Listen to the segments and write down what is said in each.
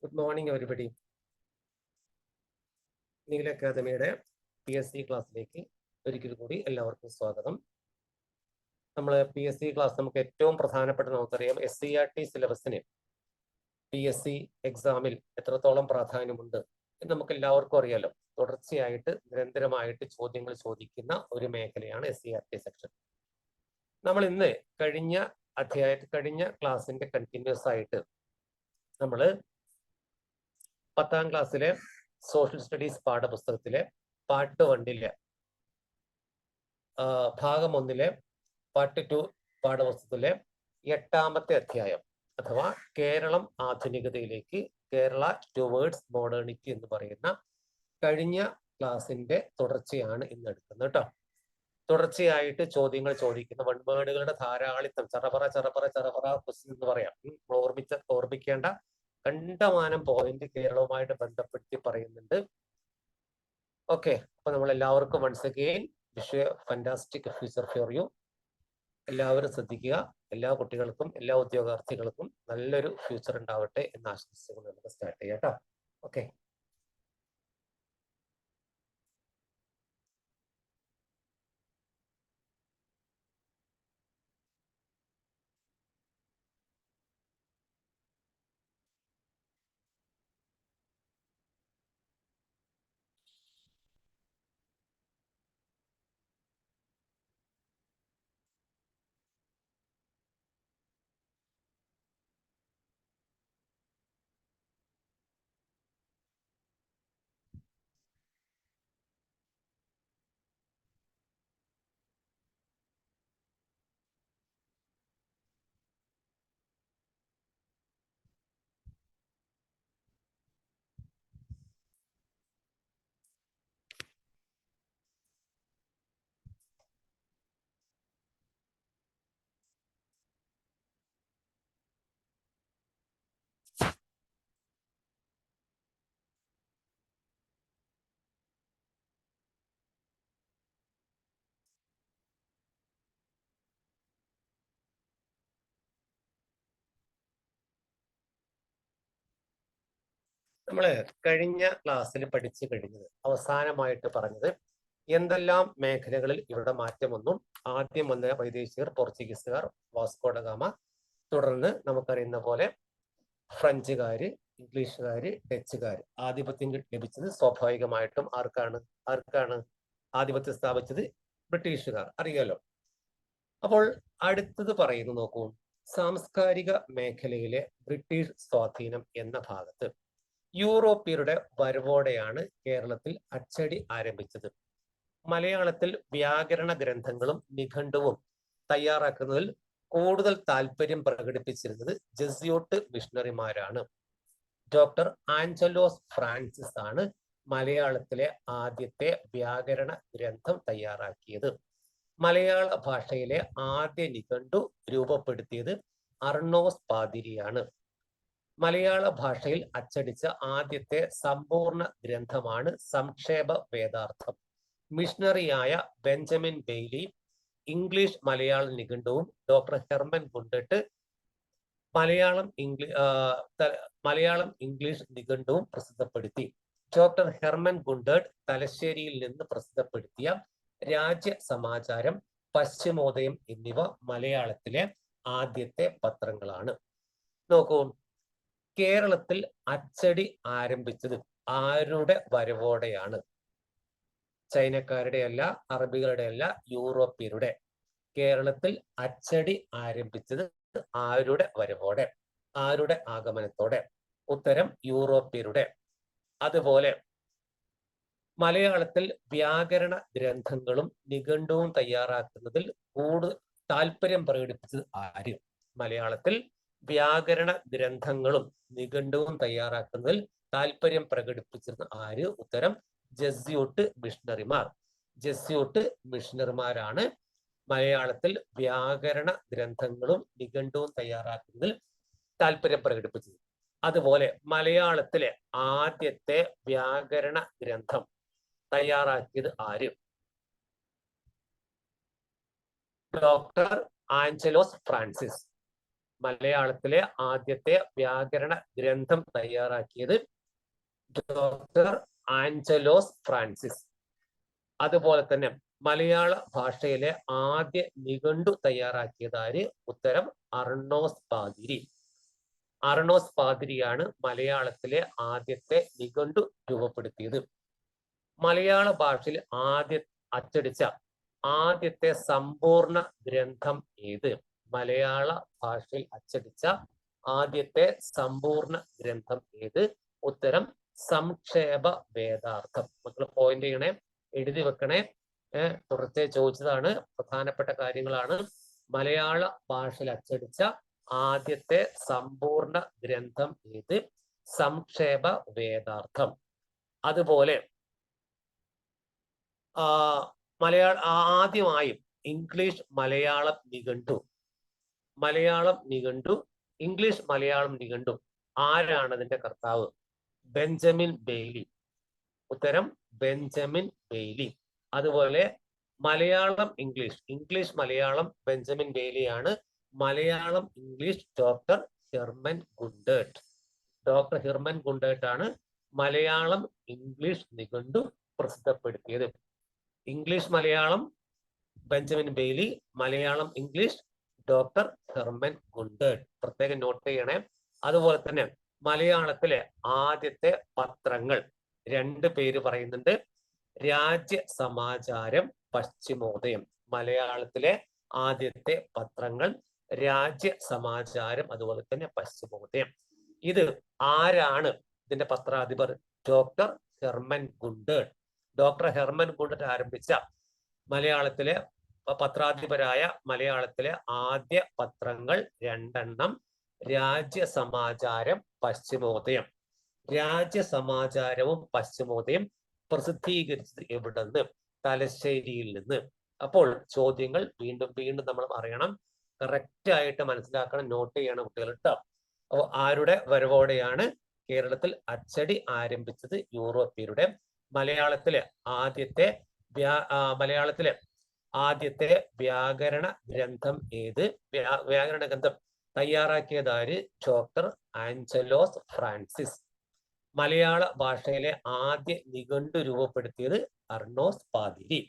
Good morning everybody. നീല അക്കാദമിയുടെ PSC ക്ലാസ്സിലേക്ക് ഒരിക്കൽ കൂടി എല്ലാവർക്കും സ്വാഗതം. നമ്മൾ PSC ക്ലാസ് നമുക്ക് ഏറ്റവും പ്രധാനപ്പെട്ട നമുക്കറിയാം SCERT സിലബസിന് PSC എക്സാമിൽ എത്രത്തോളം പ്രാധാന്യമുണ്ട് എന്ന് നമുക്ക് എല്ലാവർക്കും അറിയാലോ. തുടർച്ചയായിട്ട് നിരന്തരമായിട്ട് ചോദ്യങ്ങൾ ചോദിക്കുന്ന ഒരു മേഖലയാണ് SCERT സെക്ഷൻ. നമ്മൾ ഇന്ന് കഴിഞ്ഞ ക്ലാസ്സിന്റെ കണ്ടിന്യൂസ് ആയിട്ട് നമ്മൾ 10ാം ക്ലാസ്സിലെ സോഷ്യൽ സ്റ്റഡീസ് പാഠപുസ്തകത്തിലെ പാർട്ട് 1 ഭാഗം 1 പാർട്ട് 2 പാഠപുസ്തകത്തിലെ 8ാമത്തെ അധ്യായം അഥവാ കേരളം ആധുനികതയിലേക്ക്, കേരള ടുവേർഡ്സ് മോഡേണിറ്റി എന്ന് പറയുന്ന കഴിഞ്ഞ ക്ലാസിന്റെ തുടർച്ചയാണ് ഇന്ന് എടുക്കുന്നത് കേട്ടോ. തുടർച്ചയായിട്ട് ചോദ്യങ്ങൾ ചോദിക്കുന്ന വൺവേർഡുകളുടെ ധാരാളിത്തം, ചറപറ ക്വസ്റ്റ്യൻ എന്ന് പറയാം. ഓർമ്മിക്കേണ്ട കണ്ടമാനം പോയിന്റ് കേരളവുമായിട്ട് ബന്ധപ്പെടുത്തി പറയുന്നുണ്ട്. ഓക്കെ, അപ്പൊ നമ്മൾ എല്ലാവർക്കും once again wish fantastic future for you. എല്ലാവരും ശ്രദ്ധിക്കുക. എല്ലാ കുട്ടികൾക്കും എല്ലാ ഉദ്യോഗാർത്ഥികൾക്കും നല്ലൊരു ഫ്യൂച്ചർ ഉണ്ടാവട്ടെ എന്ന് ആശംസിച്ചുകൊണ്ട് നമുക്ക് സ്റ്റാർട്ട് ചെയ്യാം കേട്ടോ. ഓക്കെ, നമ്മള് കഴിഞ്ഞ ക്ലാസ്സിൽ പഠിച്ചു കഴിഞ്ഞത്, അവസാനമായിട്ട് പറഞ്ഞത് എന്തെല്ലാം മേഖലകളിൽ ഇവിടെ മാറ്റം വന്നു. ആദ്യം വന്ന വൈദേശികർ, പോർച്ചുഗീസുകാർ, വാസ്കോഡഗാമ, തുടർന്ന് നമുക്കറിയുന്ന പോലെ ഫ്രഞ്ചുകാര്, ഇംഗ്ലീഷുകാര്, ഡച്ചുകാര്. ആധിപത്യം ലഭിച്ചത് സ്വാഭാവികമായിട്ടും ആർക്കാണ് ആധിപത്യം സ്ഥാപിച്ചത്? ബ്രിട്ടീഷുകാർ, അറിയാലോ. അപ്പോൾ അടുത്തത് പറയുന്നു, നോക്കൂ. സാംസ്കാരിക മേഖലയിലെ ബ്രിട്ടീഷ് സ്വാധീനം എന്ന ഭാഗത്ത് യൂറോപ്യരുടെ വരവോടെയാണ് കേരളത്തിൽ അച്ചടി ആരംഭിച്ചത്. മലയാളത്തിൽ വ്യാകരണ ഗ്രന്ഥങ്ങളും നിഘണ്ടുവും തയ്യാറാക്കുന്നതിൽ കൂടുതൽ താല്പര്യം പ്രകടിപ്പിച്ചിരുന്നത് ജെസ്യൂട്ട് മിഷണറിമാരാണ്. ഡോക്ടർ ആഞ്ചലോസ് ഫ്രാൻസിസ് ആണ് മലയാളത്തിലെ ആദ്യത്തെ വ്യാകരണ ഗ്രന്ഥം തയ്യാറാക്കിയത്. മലയാള ഭാഷയിലെ ആദ്യ നിഘണ്ടു രൂപപ്പെടുത്തിയത് അർണോസ് പാതിരിയാണ്. മലയാള ഭാഷയിൽ അച്ചടിച്ച ആദ്യത്തെ സമ്പൂർണ്ണ ഗ്രന്ഥമാണ് സംക്ഷേപ വേദാർത്ഥം. മിഷണറിയായ ബെഞ്ചമിൻ ബെയ്ലി ഇംഗ്ലീഷ് മലയാള നിഘണ്ടുവും doctor Hermann Gundert Malayalam English നിഘണ്ടുവും പ്രസിദ്ധപ്പെടുത്തി. Doctor Hermann Gundert തലശ്ശേരിയിൽ നിന്ന് പ്രസിദ്ധപ്പെടുത്തിയ രാജ്യ സമാചാരം, പശ്ചിമോദയം എന്നിവ മലയാളത്തിലെ ആദ്യത്തെ പത്രങ്ങളാണ്. നോക്കൂ, കേരളത്തിൽ അച്ചടി ആരംഭിച്ചത് ആരുടെ വരവോടെയാണ്? ചൈനക്കാരുടെ അല്ല, അറബികളുടെ അല്ല, യൂറോപ്യരുടെ. കേരളത്തിൽ അച്ചടി ആരംഭിച്ചത് ആരുടെ വരവോടെ, ആരുടെ ആഗമനത്തോടെ? ഉത്തരം യൂറോപ്യരുടെ. അതുപോലെ മലയാളത്തിൽ വ്യാകരണ ഗ്രന്ഥങ്ങളും നിഘണ്ടുവും തയ്യാറാക്കുന്നതിൽ കൂടുതൽ താല്പര്യം പ്രകടിപ്പിച്ചത് ആര്? മലയാളത്തിൽ വ്യാകരണ ഗ്രന്ഥങ്ങളും നിഘണ്ടുവും തയ്യാറാക്കുന്നതിൽ താല്പര്യം പ്രകടിപ്പിച്ചിരുന്ന ആര്? ഉത്തരം ജെസ്യൂട്ട് മിഷണറിമാർ. ജെസ്യൂട്ട് മിഷണറിമാരാണ് മലയാളത്തിൽ വ്യാകരണ ഗ്രന്ഥങ്ങളും നിഘണ്ടുവും തയ്യാറാക്കുന്നതിൽ താല്പര്യം പ്രകടിപ്പിച്ചത്. അതുപോലെ മലയാളത്തിലെ ആദ്യത്തെ വ്യാകരണ ഗ്രന്ഥം തയ്യാറാക്കിയത് ആര്? Doctor Angelos Francis. മലയാളത്തിലെ ആദ്യത്തെ വ്യാകരണ ഗ്രന്ഥം തയ്യാറാക്കിയത് ഡോക്ടർ ആഞ്ചലോസ് ഫ്രാൻസിസ്. അതുപോലെ തന്നെ മലയാള ഭാഷയിലെ ആദ്യ നിഘണ്ടു തയ്യാറാക്കിയതാര്? ഉത്തരം അർണോസ് പാതിരി. അർണോസ് പാതിരിയാണ് മലയാളത്തിലെ ആദ്യത്തെ നിഘണ്ടു രൂപപ്പെടുത്തിയത്. മലയാള ഭാഷയിൽ അച്ചടിച്ച ആദ്യത്തെ സമ്പൂർണ്ണ ഗ്രന്ഥം ഏത്? മലയാള ഭാഷയിൽ അച്ചടിച്ച ആദ്യത്തെ സമ്പൂർണ്ണ ഗ്രന്ഥം ഏത്? ഉത്തരം സംക്ഷേപ വേദാർത്ഥം. മക്കൾ പോയിന്റ് ചെയ്യണേ, എഴുതി വെക്കണേ. തുടർച്ചയായി ചോദിച്ചതാണ്, പ്രധാനപ്പെട്ട കാര്യങ്ങളാണ്. മലയാള ഭാഷയിൽ അച്ചടിച്ച ആദ്യത്തെ സമ്പൂർണ്ണ ഗ്രന്ഥം ഏത്? സംക്ഷേപ വേദാർത്ഥം. അതുപോലെ ആദ്യമായും ഇംഗ്ലീഷ് മലയാളം നിഘണ്ടു, ഇംഗ്ലീഷ് മലയാളം നിഘണ്ടു ആരാണ് അതിന്റെ കർത്താവ്? Benjamin Bailey. ഉത്തരം ബെഞ്ചമിൻ ബെയ്ലി. അതുപോലെ മലയാളം ഇംഗ്ലീഷ് മലയാളം ബെഞ്ചമിൻ ബെയ്ലിയാണ്. Malayalam English doctor Hermann Gundert. Doctor Hermann Gundert ആണ് മലയാളം ഇംഗ്ലീഷ് നിഘണ്ടു പ്രസിദ്ധപ്പെടുത്തിയത്. English Malayalam Benjamin Bailey, Malayalam English doctor Hermann Gundert. പ്രത്യേകം നോട്ട് ചെയ്യണേ. അതുപോലെ തന്നെ മലയാളത്തിലെ ആദ്യത്തെ പത്രങ്ങൾ രണ്ട് പേര് പറയുന്നുണ്ട്. രാജ്യ സമാചാരം, പശ്ചിമോദയം. മലയാളത്തിലെ ആദ്യത്തെ പത്രങ്ങൾ രാജ്യ സമാചാരം, അതുപോലെ തന്നെ പശ്ചിമോദയം. ഇത് ആരാണ് ഇതിന്റെ പത്രാധിപർ? Doctor Hermann Gundert. Doctor Hermann Gundert ആരംഭിച്ച മലയാളത്തിലെ പത്രാധിപരായ മലയാളത്തിലെ ആദ്യ പത്രങ്ങൾ രണ്ടെണ്ണം. രാജ്യ സമാചാരം, പശ്ചിമോദയം. രാജ്യ സമാചാരവും പശ്ചിമോദയം പ്രസിദ്ധീകരിച്ചത് എവിടെന്ന്? തലശ്ശേരിയിൽ നിന്ന്. അപ്പോൾ ചോദ്യങ്ങൾ വീണ്ടും വീണ്ടും നമ്മൾ അറിയണം, കറക്റ്റ് ആയിട്ട് മനസ്സിലാക്കണം, നോട്ട് ചെയ്യണം കുട്ടികൾ കേട്ടോ. അപ്പോൾ ആരുടെ വരവോടെയാണ് കേരളത്തിൽ അച്ചടി ആരംഭിച്ചത്? യൂറോപ്യരുടെ. മലയാളത്തിലെ ആദ്യത്തെ വ്യാകരണ ഗ്രന്ഥം ഏത്? വ്യാകരണ ഗ്രന്ഥം തയ്യാറാക്കിയതാര്? Doctor Angelos Francis. മലയാള ഭാഷയിലെ ആദ്യ നിഘണ്ടു രൂപപ്പെടുത്തിയത് അർണോസ് പാതിരി.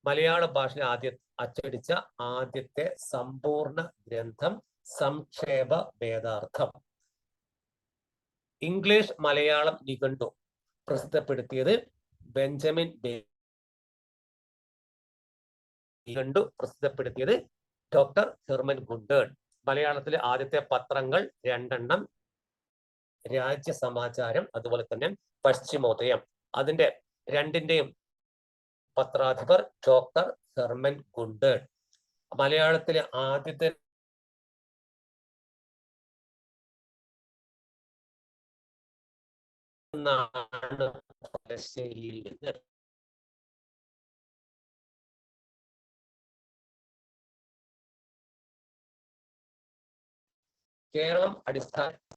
മലയാള ഭാഷയിൽ അച്ചടിച്ച ആദ്യത്തെ സമ്പൂർണ്ണ ഗ്രന്ഥം സംക്ഷേപ വേദാർത്ഥം. ഇംഗ്ലീഷ് മലയാളം നിഘണ്ടു പ്രസിദ്ധപ്പെടുത്തിയത് ബെഞ്ചമിൻ നിഘണ്ടു പ്രസിദ്ധപ്പെടുത്തിയത് ഡോക്ടർ ഹെർമൻ ഗുണ്ടേർട്ട്. മലയാളത്തിലെ ആദ്യത്തെ പത്രങ്ങൾ രണ്ടെണ്ണം. രാജ്യ സമാചാരം, അതുപോലെ തന്നെ പശ്ചിമോദയം. അതിന്റെ രണ്ടിന്റെയും പത്രാധിപർ ഡോക്ടർ ഹെർമൻ ഗുണ്ടേർട്ട്. മലയാളത്തിലെ ആദ്യത്തെ തലശ്ശേരിയിൽ നിന്ന്.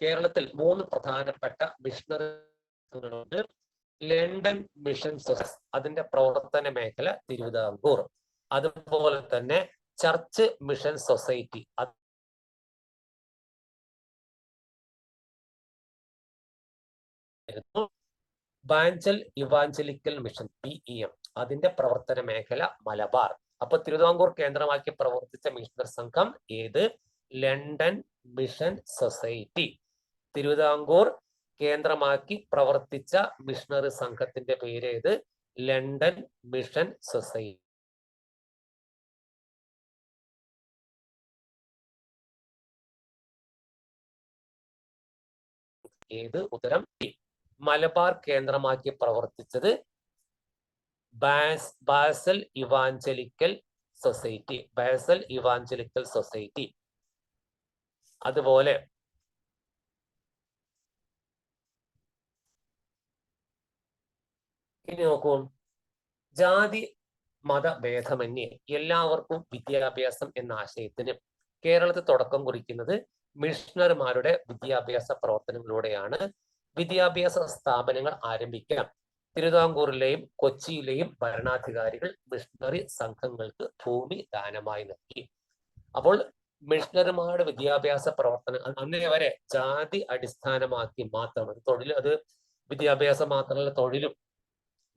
കേരളത്തിൽ 3 പ്രധാനപ്പെട്ട മിഷണറികളുണ്ട്. ലണ്ടൻ മിഷൻ സൊസൈറ്റി, അതിന്റെ പ്രവർത്തന മേഖല തിരുവിതാംകൂർ. അതുപോലെ തന്നെ church mission society, Basel evangelical mission BEM, അതിന്റെ പ്രവർത്തന മേഖല മലബാർ. അപ്പൊ തിരുവിതാംകൂർ കേന്ദ്രമാക്കി പ്രവർത്തിച്ച മിഷണറി സംഘം ഏത്? London mission society. തിരുവിതാംകൂർ കേന്ദ്രമാക്കി പ്രവർത്തിച്ച മിഷണറി സംഘത്തിന്റെ പേര് ഏത്? London mission society. ഏത്? ഉത്തരം ബി. മലബാർ കേന്ദ്രമാക്കി പ്രവർത്തിച്ചത് basal evangelical society. Basal evangelical society. അതുപോലെ ഇനി നോക്കൂ, ജാതി മതഭേദമന്യേ എല്ലാവർക്കും വിദ്യാഭ്യാസം എന്ന ആശയത്തിന് കേരളത്തിൽ തുടക്കം കുറിക്കുന്നത് മിഷണറിമാരുടെ വിദ്യാഭ്യാസ പ്രവർത്തനങ്ങളിലൂടെയാണ്. വിദ്യാഭ്യാസ സ്ഥാപനങ്ങൾ ആരംഭിക്കാൻ തിരുവിതാംകൂറിലെയും കൊച്ചിയിലെയും ഭരണാധികാരികൾ മിഷണറി സംഘങ്ങൾക്ക് ഭൂമി ദാനമായി നൽകി. അപ്പോൾ മിഷണറിമാരുടെ വിദ്യാഭ്യാസ പ്രവർത്തനം അന്നേ വരെ ജാതി അടിസ്ഥാനമാക്കി മാത്രം തൊഴിൽ, അത് വിദ്യാഭ്യാസം മാത്രമല്ല തൊഴിലും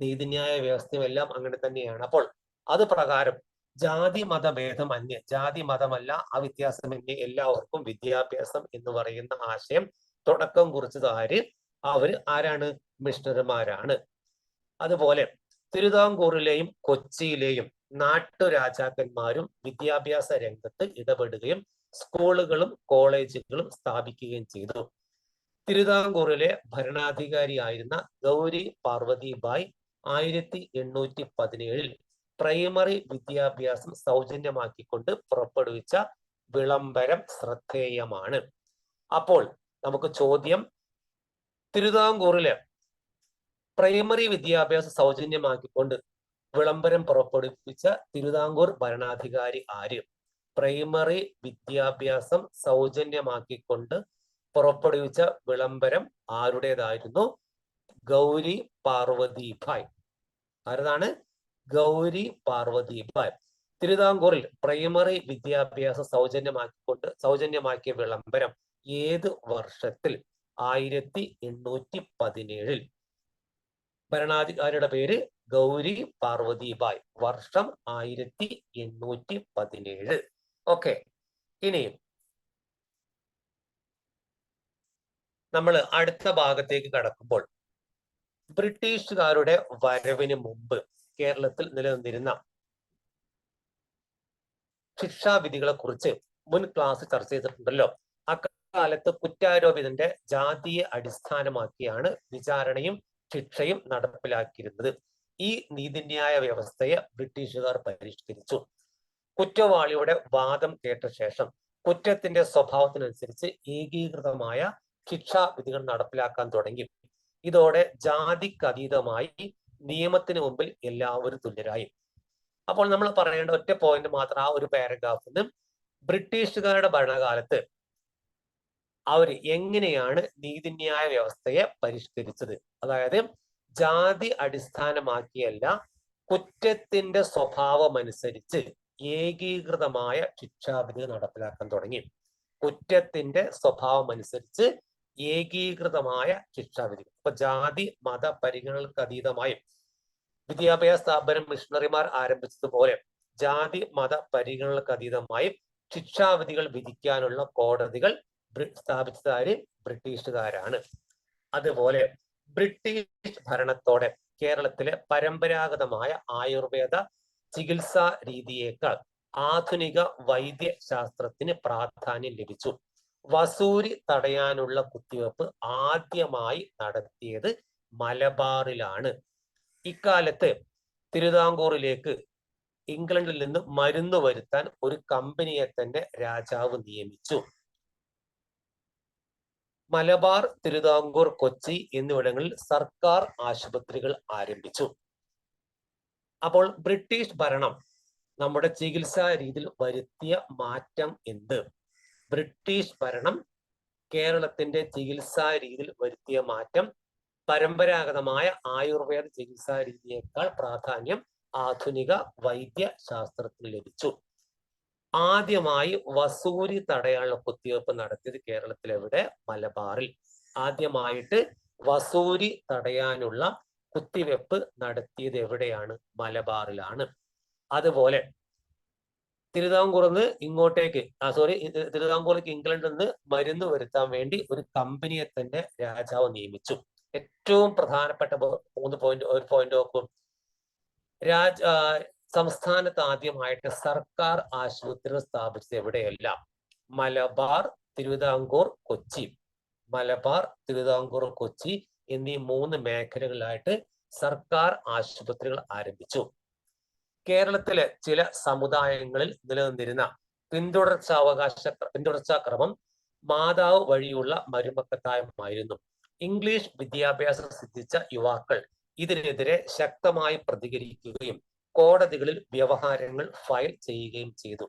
നീതിന്യായ വ്യവസ്ഥയും എല്ലാം അങ്ങനെ തന്നെയാണ്. അപ്പോൾ അത് പ്രകാരം ജാതി മതഭേദമന്യേ, ജാതി മതമല്ല ആ വ്യത്യാസമന്യേ എല്ലാവർക്കും വിദ്യാഭ്യാസം എന്ന് പറയുന്ന ആശയം തുടക്കം കുറിച്ചത് അവര് ആരാണ്? മിഷണറിമാരാണ്. അതുപോലെ തിരുവിതാംകൂറിലെയും കൊച്ചിയിലെയും നാട്ടുരാജാക്കന്മാരും വിദ്യാഭ്യാസ രംഗത്ത് ഇടപെടുകയും സ്കൂളുകളും കോളേജുകളും സ്ഥാപിക്കുകയും ചെയ്തു. തിരുവിതാംകൂറിലെ ഭരണാധികാരിയായിരുന്ന ഗൗരി പാർവതിബായി 1817 പ്രൈമറി വിദ്യാഭ്യാസം സൗജന്യമാക്കിക്കൊണ്ട് പുറപ്പെടുവിച്ച വിളംബരം ശ്രദ്ധേയമാണ്. അപ്പോൾ നമുക്ക് ചോദ്യം, തിരുവിതാംകൂറിലെ പ്രൈമറി വിദ്യാഭ്യാസം സൗജന്യമാക്കിക്കൊണ്ട് വിളംബരം പുറപ്പെടുവിച്ച തിരുവിതാംകൂർ ഭരണാധികാരി ആര്? പ്രൈമറി വിദ്യാഭ്യാസം സൗജന്യമാക്കിക്കൊണ്ട് പുറപ്പെടുവിച്ച വിളംബരം ആരുടേതായിരുന്നു? ഗൗരി പാർവതിബായി. ആരതാണ്? ഗൗരി പാർവതിബായി. തിരുവിതാംകൂറിൽ പ്രൈമറി വിദ്യാഭ്യാസം സൗജന്യമാക്കിയ വിളംബരം ഏത് വർഷത്തിൽ? 1817. ഭരണാധികാരിയുടെ പേര് ഗൗരി പാർവതിബായി. വർഷം 1817. ഓക്കെ, ഇനി നമ്മൾ അടുത്ത ഭാഗത്തേക്ക് കടക്കുമ്പോൾ ബ്രിട്ടീഷുകാരുടെ വരവിന് മുമ്പ് കേരളത്തിൽ നിലനിന്നിരുന്ന ശിക്ഷാവിധികളെ കുറിച്ച് മുൻ ക്ലാസ് ചർച്ച ചെയ്തിട്ടുണ്ടല്ലോ. അക്കാലത്ത് കുറ്റാരോപിതന്റെ ജാതിയെ അടിസ്ഥാനമാക്കിയാണ് വിചാരണയും ശിക്ഷയും നടപ്പിലാക്കിയിരുന്നത്. ഈ നീതിന്യായ വ്യവസ്ഥയെ ബ്രിട്ടീഷുകാർ പരിഷ്കരിച്ചു. കുറ്റവാളിയുടെ വാദം കേട്ട ശേഷം കുറ്റത്തിന്റെ സ്വഭാവത്തിനനുസരിച്ച് ഏകീകൃതമായ ശിക്ഷാവിധികൾ നടപ്പിലാക്കാൻ തുടങ്ങി. ഇതോടെ ജാതിക്കതീതമായി നിയമത്തിന് മുമ്പിൽ എല്ലാവരും തുല്യരായി. അപ്പോൾ നമ്മൾ പറയേണ്ട ഒറ്റ പോയിന്റ് മാത്രം ആ ഒരു പാരഗ്രാഫിൽ, ബ്രിട്ടീഷുകാരുടെ ഭരണകാലത്ത് അവർ എങ്ങനെയാണ് നീതിന്യായ വ്യവസ്ഥയെ പരിഷ്കരിച്ചത്. അതായത് ജാതി അടിസ്ഥാനമാക്കിയല്ല, കുറ്റത്തിന്റെ സ്വഭാവം അനുസരിച്ച് ഏകീകൃതമായ ശിക്ഷാവിധി നടപ്പിലാക്കാൻ തുടങ്ങി. കുറ്റത്തിന്റെ സ്വഭാവം അനുസരിച്ച് ഏകീകൃതമായ ശിക്ഷാവിധി. ഇപ്പൊ ജാതി മത പരിഗണനകൾക്ക് അതീതമായും വിദ്യാഭ്യാസ സ്ഥാപനം മിഷണറിമാർ ആരംഭിച്ചതുപോലെ ജാതി മത പരിഗണനകൾക്ക് അതീതമായും ശിക്ഷാവിധികൾ വിധിക്കാനുള്ള കോടതികൾ സ്ഥാപിച്ചതാര്? ബ്രിട്ടീഷുകാരാണ്. അതുപോലെ ബ്രിട്ടീഷ് ഭരണത്തോടെ കേരളത്തിലെ പരമ്പരാഗതമായ ആയുർവേദ ചികിത്സാ രീതിയേക്കാൾ ആധുനിക വൈദ്യശാസ്ത്രത്തിന് പ്രാധാന്യം ലഭിച്ചു. വസൂരി തടയാനുള്ള കുത്തിവെപ്പ് ആദ്യമായി നടത്തിയത് മലബാറിലാണ്. ഇക്കാലത്ത് തിരുവിതാംകൂറിലേക്ക് ഇംഗ്ലണ്ടിൽ നിന്ന് മരുന്ന് വരുത്താൻ ഒരു കമ്പനിയെ തന്നെ രാജാവ് നിയമിച്ചു. മലബാർ, തിരുവിതാംകൂർ, കൊച്ചി എന്നിവിടങ്ങളിൽ സർക്കാർ ആശുപത്രികൾ ആരംഭിച്ചു. അപ്പോൾ ബ്രിട്ടീഷ് ഭരണം നമ്മുടെ ചികിത്സാ രീതിയിൽ വരുത്തിയ മാറ്റം എന്ത്? ബ്രിട്ടീഷ് ഭരണം കേരളത്തിന്റെ ചികിത്സാ രീതിയിൽ വരുത്തിയ മാറ്റം പരമ്പരാഗതമായ ആയുർവേദ ചികിത്സാ രീതിയേക്കാൾ പ്രാധാന്യം ആധുനിക വൈദ്യശാസ്ത്രത്തിന് ലഭിച്ചു. ആദ്യമായി വസൂരി തടയാനുള്ള കുത്തിവെപ്പ് നടത്തിയത് കേരളത്തിലെവിടെ? മലബാറിൽ. ആദ്യമായിട്ട് വസൂരി തടയാനുള്ള കുത്തിവെപ്പ് നടത്തിയത് എവിടെയാണ്? മലബാറിലാണ്. അതുപോലെ തിരുവിതാംകൂറിന്ന് ഇങ്ങോട്ടേക്ക് തിരുവിതാംകൂറിലേക്ക് ഇംഗ്ലണ്ടിൽ നിന്ന് മരുന്ന് വരുത്താൻ വേണ്ടി ഒരു കമ്പനിയെ തന്നെ രാജാവ് നിയമിച്ചു. ഏറ്റവും പ്രധാനപ്പെട്ട ഒരു പോയിന്റ് നോക്കും. സംസ്ഥാനത്ത് ആദ്യമായിട്ട് സർക്കാർ ആശുപത്രികൾ സ്ഥാപിച്ചത് എവിടെയെല്ലാം? മലബാർ, തിരുവിതാംകൂർ, കൊച്ചി. മലബാർ, തിരുവിതാംകൂർ, കൊച്ചി എന്നീ 3 മേഖലകളിലായിട്ട് സർക്കാർ ആശുപത്രികൾ കേരളത്തിലെ ചില സമുദായങ്ങളിൽ നിലനിന്നിരുന്ന പിന്തുടർച്ചാക്രമം മാതാവ് വഴിയുള്ള മരുമക്കത്തായമായിരുന്നു. ഇംഗ്ലീഷ് വിദ്യാഭ്യാസം സിദ്ധിച്ച യുവാക്കൾ ഇതിനെതിരെ ശക്തമായി പ്രതികരിക്കുകയും കോടതികളിൽ വ്യവഹാരങ്ങൾ ഫയൽ ചെയ്യുകയും ചെയ്തു.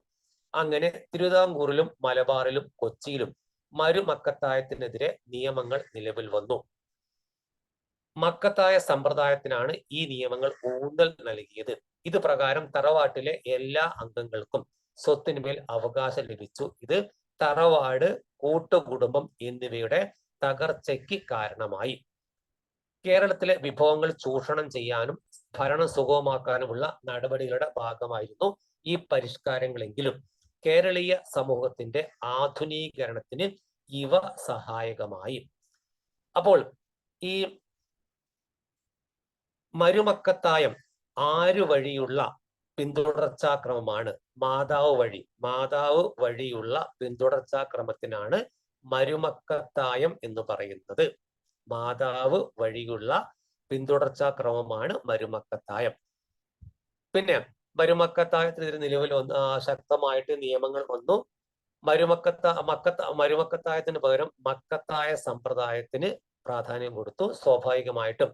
അങ്ങനെ തിരുവിതാംകൂറിലും മലബാറിലും കൊച്ചിയിലും മരുമക്കത്തായത്തിനെതിരെ നിയമങ്ങൾ നിലവിൽ വന്നു. മക്കത്തായ സമ്പ്രദായത്തിനാണ് ഈ നിയമങ്ങൾ ഊന്നൽ നൽകിയത്. ഇത് പ്രകാരം തറവാട്ടിലെ എല്ലാ അംഗങ്ങൾക്കും സ്വത്തിന്മേൽ അവകാശം ലഭിച്ചു. ഇത് തറവാട്, കൂട്ടുകുടുംബം എന്നിവയുടെ തകർച്ചയ്ക്ക് കാരണമായി. കേരളത്തിലെ വിഭവങ്ങൾ ചൂഷണം ചെയ്യാനും ഭരണം സുഗമമാക്കാനുമുള്ള നടപടികളുടെ ഭാഗമായിരുന്നു ഈ പരിഷ്കാരങ്ങളെങ്കിലും കേരളീയ സമൂഹത്തിന്റെ ആധുനീകരണത്തിന് ഇവ സഹായകമായി. അപ്പോൾ ഈ മരുമക്കത്തായം ആരു വഴിയുള്ള പിന്തുടർച്ചാക്രമമാണ്? മാതാവ് വഴിയുള്ള പിന്തുടർച്ചാക്രമത്തിനാണ് മരുമക്കത്തായം എന്ന് പറയുന്നത്. മാതാവ് വഴിയുള്ള പിന്തുടർച്ചാക്രമമാണ് മരുമക്കത്തായം. പിന്നെ മരുമക്കത്തായത്തിനെതിരെ നിലവിൽ ശക്തമായിട്ട് നിയമങ്ങൾ വന്നു. മരുമക്കത്തായത്തിന് പകരം മക്കത്തായ സമ്പ്രദായത്തിന് പ്രാധാന്യം കൊടുത്തു. സ്വാഭാവികമായിട്ടും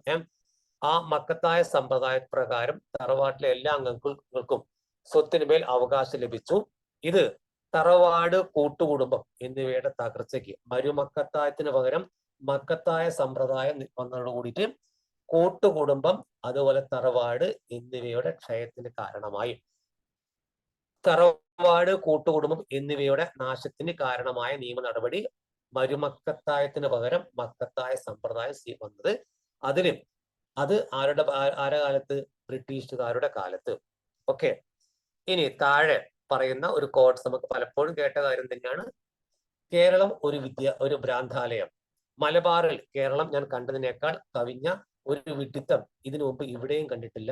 ആ മക്കത്തായ സമ്പ്രദായ പ്രകാരം തറവാട്ടിലെ എല്ലാ അംഗങ്ങൾക്കും സ്വത്തിനുമേൽ അവകാശം ലഭിച്ചു. ഇത് തറവാട്, കൂട്ടുകുടുംബം എന്നിവയുടെ തകർച്ചയ്ക്ക്, മരുമക്കത്തായത്തിന് പകരം മക്കത്തായ സമ്പ്രദായം വന്നതോട് കൂടിയിട്ട് കൂട്ടുകുടുംബം അതുപോലെ തറവാട് എന്നിവയുടെ ക്ഷയത്തിന് കാരണമായി. തറവാട്, കൂട്ടുകുടുംബം എന്നിവയുടെ നാശത്തിന് കാരണമായ നിയമ നടപടി മരുമക്കത്തായത്തിന് പകരം മക്കത്തായ സമ്പ്രദായം വന്നത്. അത് ആരുടെ കാലത്ത്? ബ്രിട്ടീഷുകാരുടെ കാലത്ത്. ഓക്കെ, ഇനി താഴെ പറയുന്ന ഒരു കോട്സ് നമുക്ക് പലപ്പോഴും കേട്ട കാര്യം തന്നെയാണ്. കേരളം ഒരു ഭ്രാന്താലയം. മലബാറിൽ കേരളം ഞാൻ കണ്ടതിനേക്കാൾ കവിഞ്ഞ ഒരു വിഡിത്തം ഇതിനു മുമ്പ് ഇവിടെയും കണ്ടിട്ടില്ല.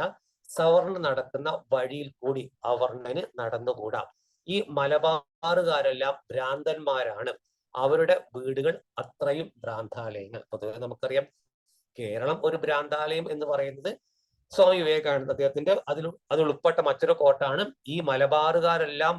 സവർണൻ നടക്കുന്ന വഴിയിൽ കൂടി അവർണന് നടന്നുകൂടാ. ഈ മലബാറുകാരെല്ലാം ഭ്രാന്തന്മാരാണ്. അവരുടെ വീടുകൾ അത്രയും ഭ്രാന്താലയങ്ങൾ. പൊതുവെ നമുക്കറിയാം കേരളം ഒരു ഭ്രാന്താലയം എന്ന് പറയുന്നത് സ്വാമി വിവേകാനന്ദ അദ്ദേഹത്തിന്റെ അതിൽ ഉൾപ്പെട്ട മറ്റൊരു കോട്ടാണ് ഈ മലബാറുകാരെല്ലാം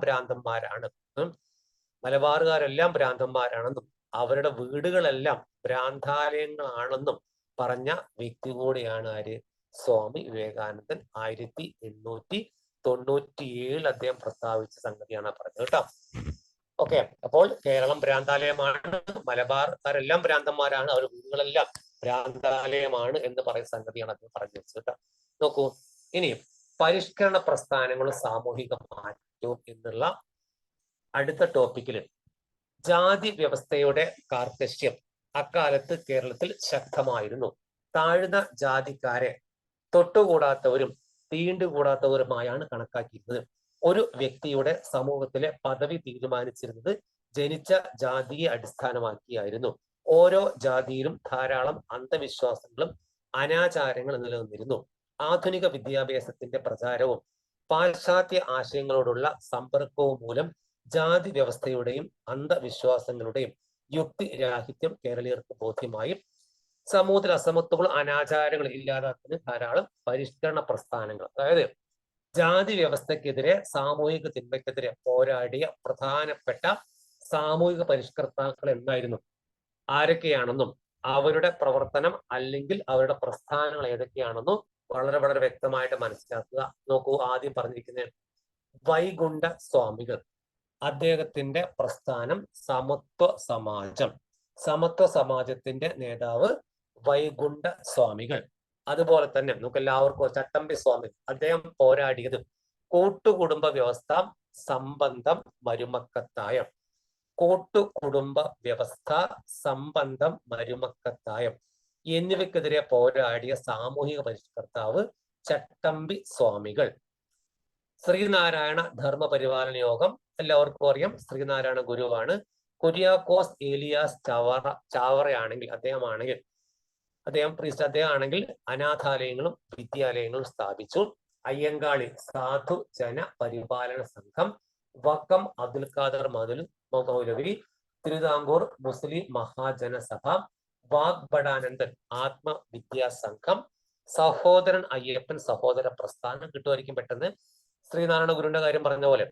ഭ്രാന്തന്മാരാണെന്നും അവരുടെ വീടുകളെല്ലാം ഭ്രാന്താലയങ്ങളാണെന്നും പറഞ്ഞ വ്യക്തി കൂടിയാണ് ആര്? സ്വാമി വിവേകാനന്ദൻ. 1897 അദ്ദേഹം പ്രസ്താവിച്ച സംഗതിയാണ് പറഞ്ഞത് കേട്ടോ. ഓക്കെ, അപ്പോൾ കേരളം ഭ്രാന്താലയമാണ്, മലബാർക്കാരെല്ലാം ഭ്രാന്തന്മാരാണ്, അവരുടെ വീടുകളെല്ലാം ഭ്രാന്താലയമാണ് എന്ന് പറയുന്ന സംഗതിയാണ് അദ്ദേഹം പറഞ്ഞു വെച്ചത് കേട്ടോ. നോക്കൂ, ഇനി പരിഷ്കരണ പ്രസ്ഥാനങ്ങളും സാമൂഹിക മാറ്റവും എന്നുള്ള അടുത്ത ടോപ്പിക്കിൽ ജാതി വ്യവസ്ഥയുടെ കാർക്കശ്യം അക്കാലത്ത് കേരളത്തിൽ ശക്തമായിരുന്നു. താഴ്ന്ന ജാതിക്കാരെ തൊട്ടുകൂടാത്തവരും തീണ്ടുകൂടാത്തവരുമായാണ് കണക്കാക്കിയിരുന്നത്. ഒരു വ്യക്തിയുടെ സമൂഹത്തിലെ പദവി തീരുമാനിച്ചിരുന്നത് ജനിച്ച ജാതിയെ അടിസ്ഥാനമാക്കിയായിരുന്നു. ഓരോ ജാതിയിലും ധാരാളം അന്ധവിശ്വാസങ്ങളും അനാചാരങ്ങളും നിലനിന്നിരുന്നു. ആധുനിക വിദ്യാഭ്യാസത്തിന്റെ പ്രചാരവും പാശ്ചാത്യ ആശയങ്ങളോടുള്ള സമ്പർക്കവും മൂലം ജാതി വ്യവസ്ഥയുടെയും അന്ധവിശ്വാസങ്ങളുടെയും യുക്തിരാഹിത്യം കേരളീയർക്ക് ബോധ്യമായി. സമൂഹത്തിൽ അസമത്വങ്ങളും അനാചാരങ്ങളും ഇല്ലാതാക്കുന്ന ധാരാളം പരിഷ്കരണ പ്രസ്ഥാനങ്ങൾ, അതായത് ജാതി വ്യവസ്ഥക്കെതിരെ, സാമൂഹിക തിന്മയ്ക്കെതിരെ പോരാടിയ പ്രധാനപ്പെട്ട സാമൂഹിക പരിഷ്കർത്താക്കൾ എന്തായിരുന്നു, ആരൊക്കെയാണെന്നും അവരുടെ പ്രവർത്തനം അല്ലെങ്കിൽ അവരുടെ പ്രസ്ഥാനങ്ങൾ ഏതൊക്കെയാണെന്നും വളരെ വളരെ വ്യക്തമായിട്ട് മനസ്സിലാക്കുക. നോക്കൂ, ആദ്യം പറഞ്ഞിരിക്കുന്നത് വൈകുണ്ഠ സ്വാമികൾ. അദ്ദേഹത്തിന്റെ പ്രസ്ഥാനം സമത്വ സമാജം. സമത്വ സമാജത്തിന്റെ നേതാവ് വൈകുണ്ഠ സ്വാമികൾ. അതുപോലെ തന്നെ നമുക്ക് എല്ലാവർക്കും ചട്ടമ്പി സ്വാമി, അദ്ദേഹം പോരാടിയത് കൂട്ടുകുടുംബ വ്യവസ്ഥ, സംബന്ധം, മരുമക്കത്തായം. കൂട്ടുകുടുംബ വ്യവസ്ഥ, സംബന്ധം, മരുമക്കത്തായം എന്നിവയ്ക്കെതിരെ പോരാടിയ സാമൂഹിക പരിഷ്കർത്താവ് ചട്ടമ്പി സ്വാമികൾ. ശ്രീനാരായണ ധർമ്മപരിപാലന യോഗം എല്ലാവർക്കും അറിയാം, ശ്രീനാരായണ ഗുരുവാണ്. കുര്യാക്കോസ് ഏലിയാസ് ചാവറയാണെങ്കിൽ അദ്ദേഹം ആണെങ്കിൽ അനാഥാലയങ്ങളും വിദ്യാലയങ്ങളും സ്ഥാപിച്ചു. അയ്യങ്കാളി സാധു ജന പരിപാലന സംഘം, വക്കം അബ്ദുൽ ഖാദർ മൗലവി, തിരുവിതാംകൂർ മുസ്ലിം മഹാജനസഭ, വാഗ്ബടാനന്ദൻ ആത്മവിദ്യാസംഘം, സഹോദരൻ അയ്യപ്പൻ സഹോദര പ്രസ്ഥാനം. കിട്ടുമായിരിക്കും പെട്ടെന്ന്. ശ്രീനാരായണ ഗുരുവിന്റെ കാര്യം പറഞ്ഞ പോലെ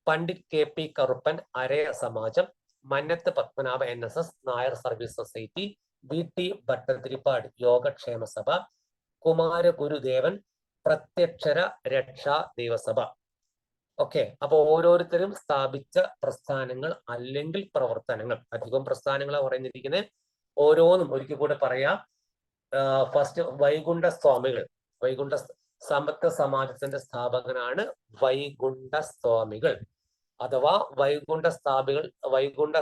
Pandit KP Karuppan Araya Samajam, Mannathu Padmanabha NSS Nair service society, VT Bhattathiripad Yogakshema Sabha, Kumaragurudevan പ്രത്യക്ഷര രക്ഷാ ദേവസഭ. ഓക്കെ, അപ്പൊ ഓരോരുത്തരും സ്ഥാപിച്ച പ്രസ്ഥാനങ്ങൾ അല്ലെങ്കിൽ പ്രവർത്തനങ്ങൾ, അധികം പ്രസ്ഥാനങ്ങളാണ് പറഞ്ഞിരിക്കുന്നത്. ഓരോന്നും ഒരിക്കൽ കൂടെ പറയാം. ഫസ്റ്റ് വൈകുണ്ഠ സ്വാമികൾ. സമത്വ സമാജത്തിന്റെ സ്ഥാപകനാണ് വൈകുണ്ഠ സ്വാമികൾ. അഥവാ വൈകുണ്ഠ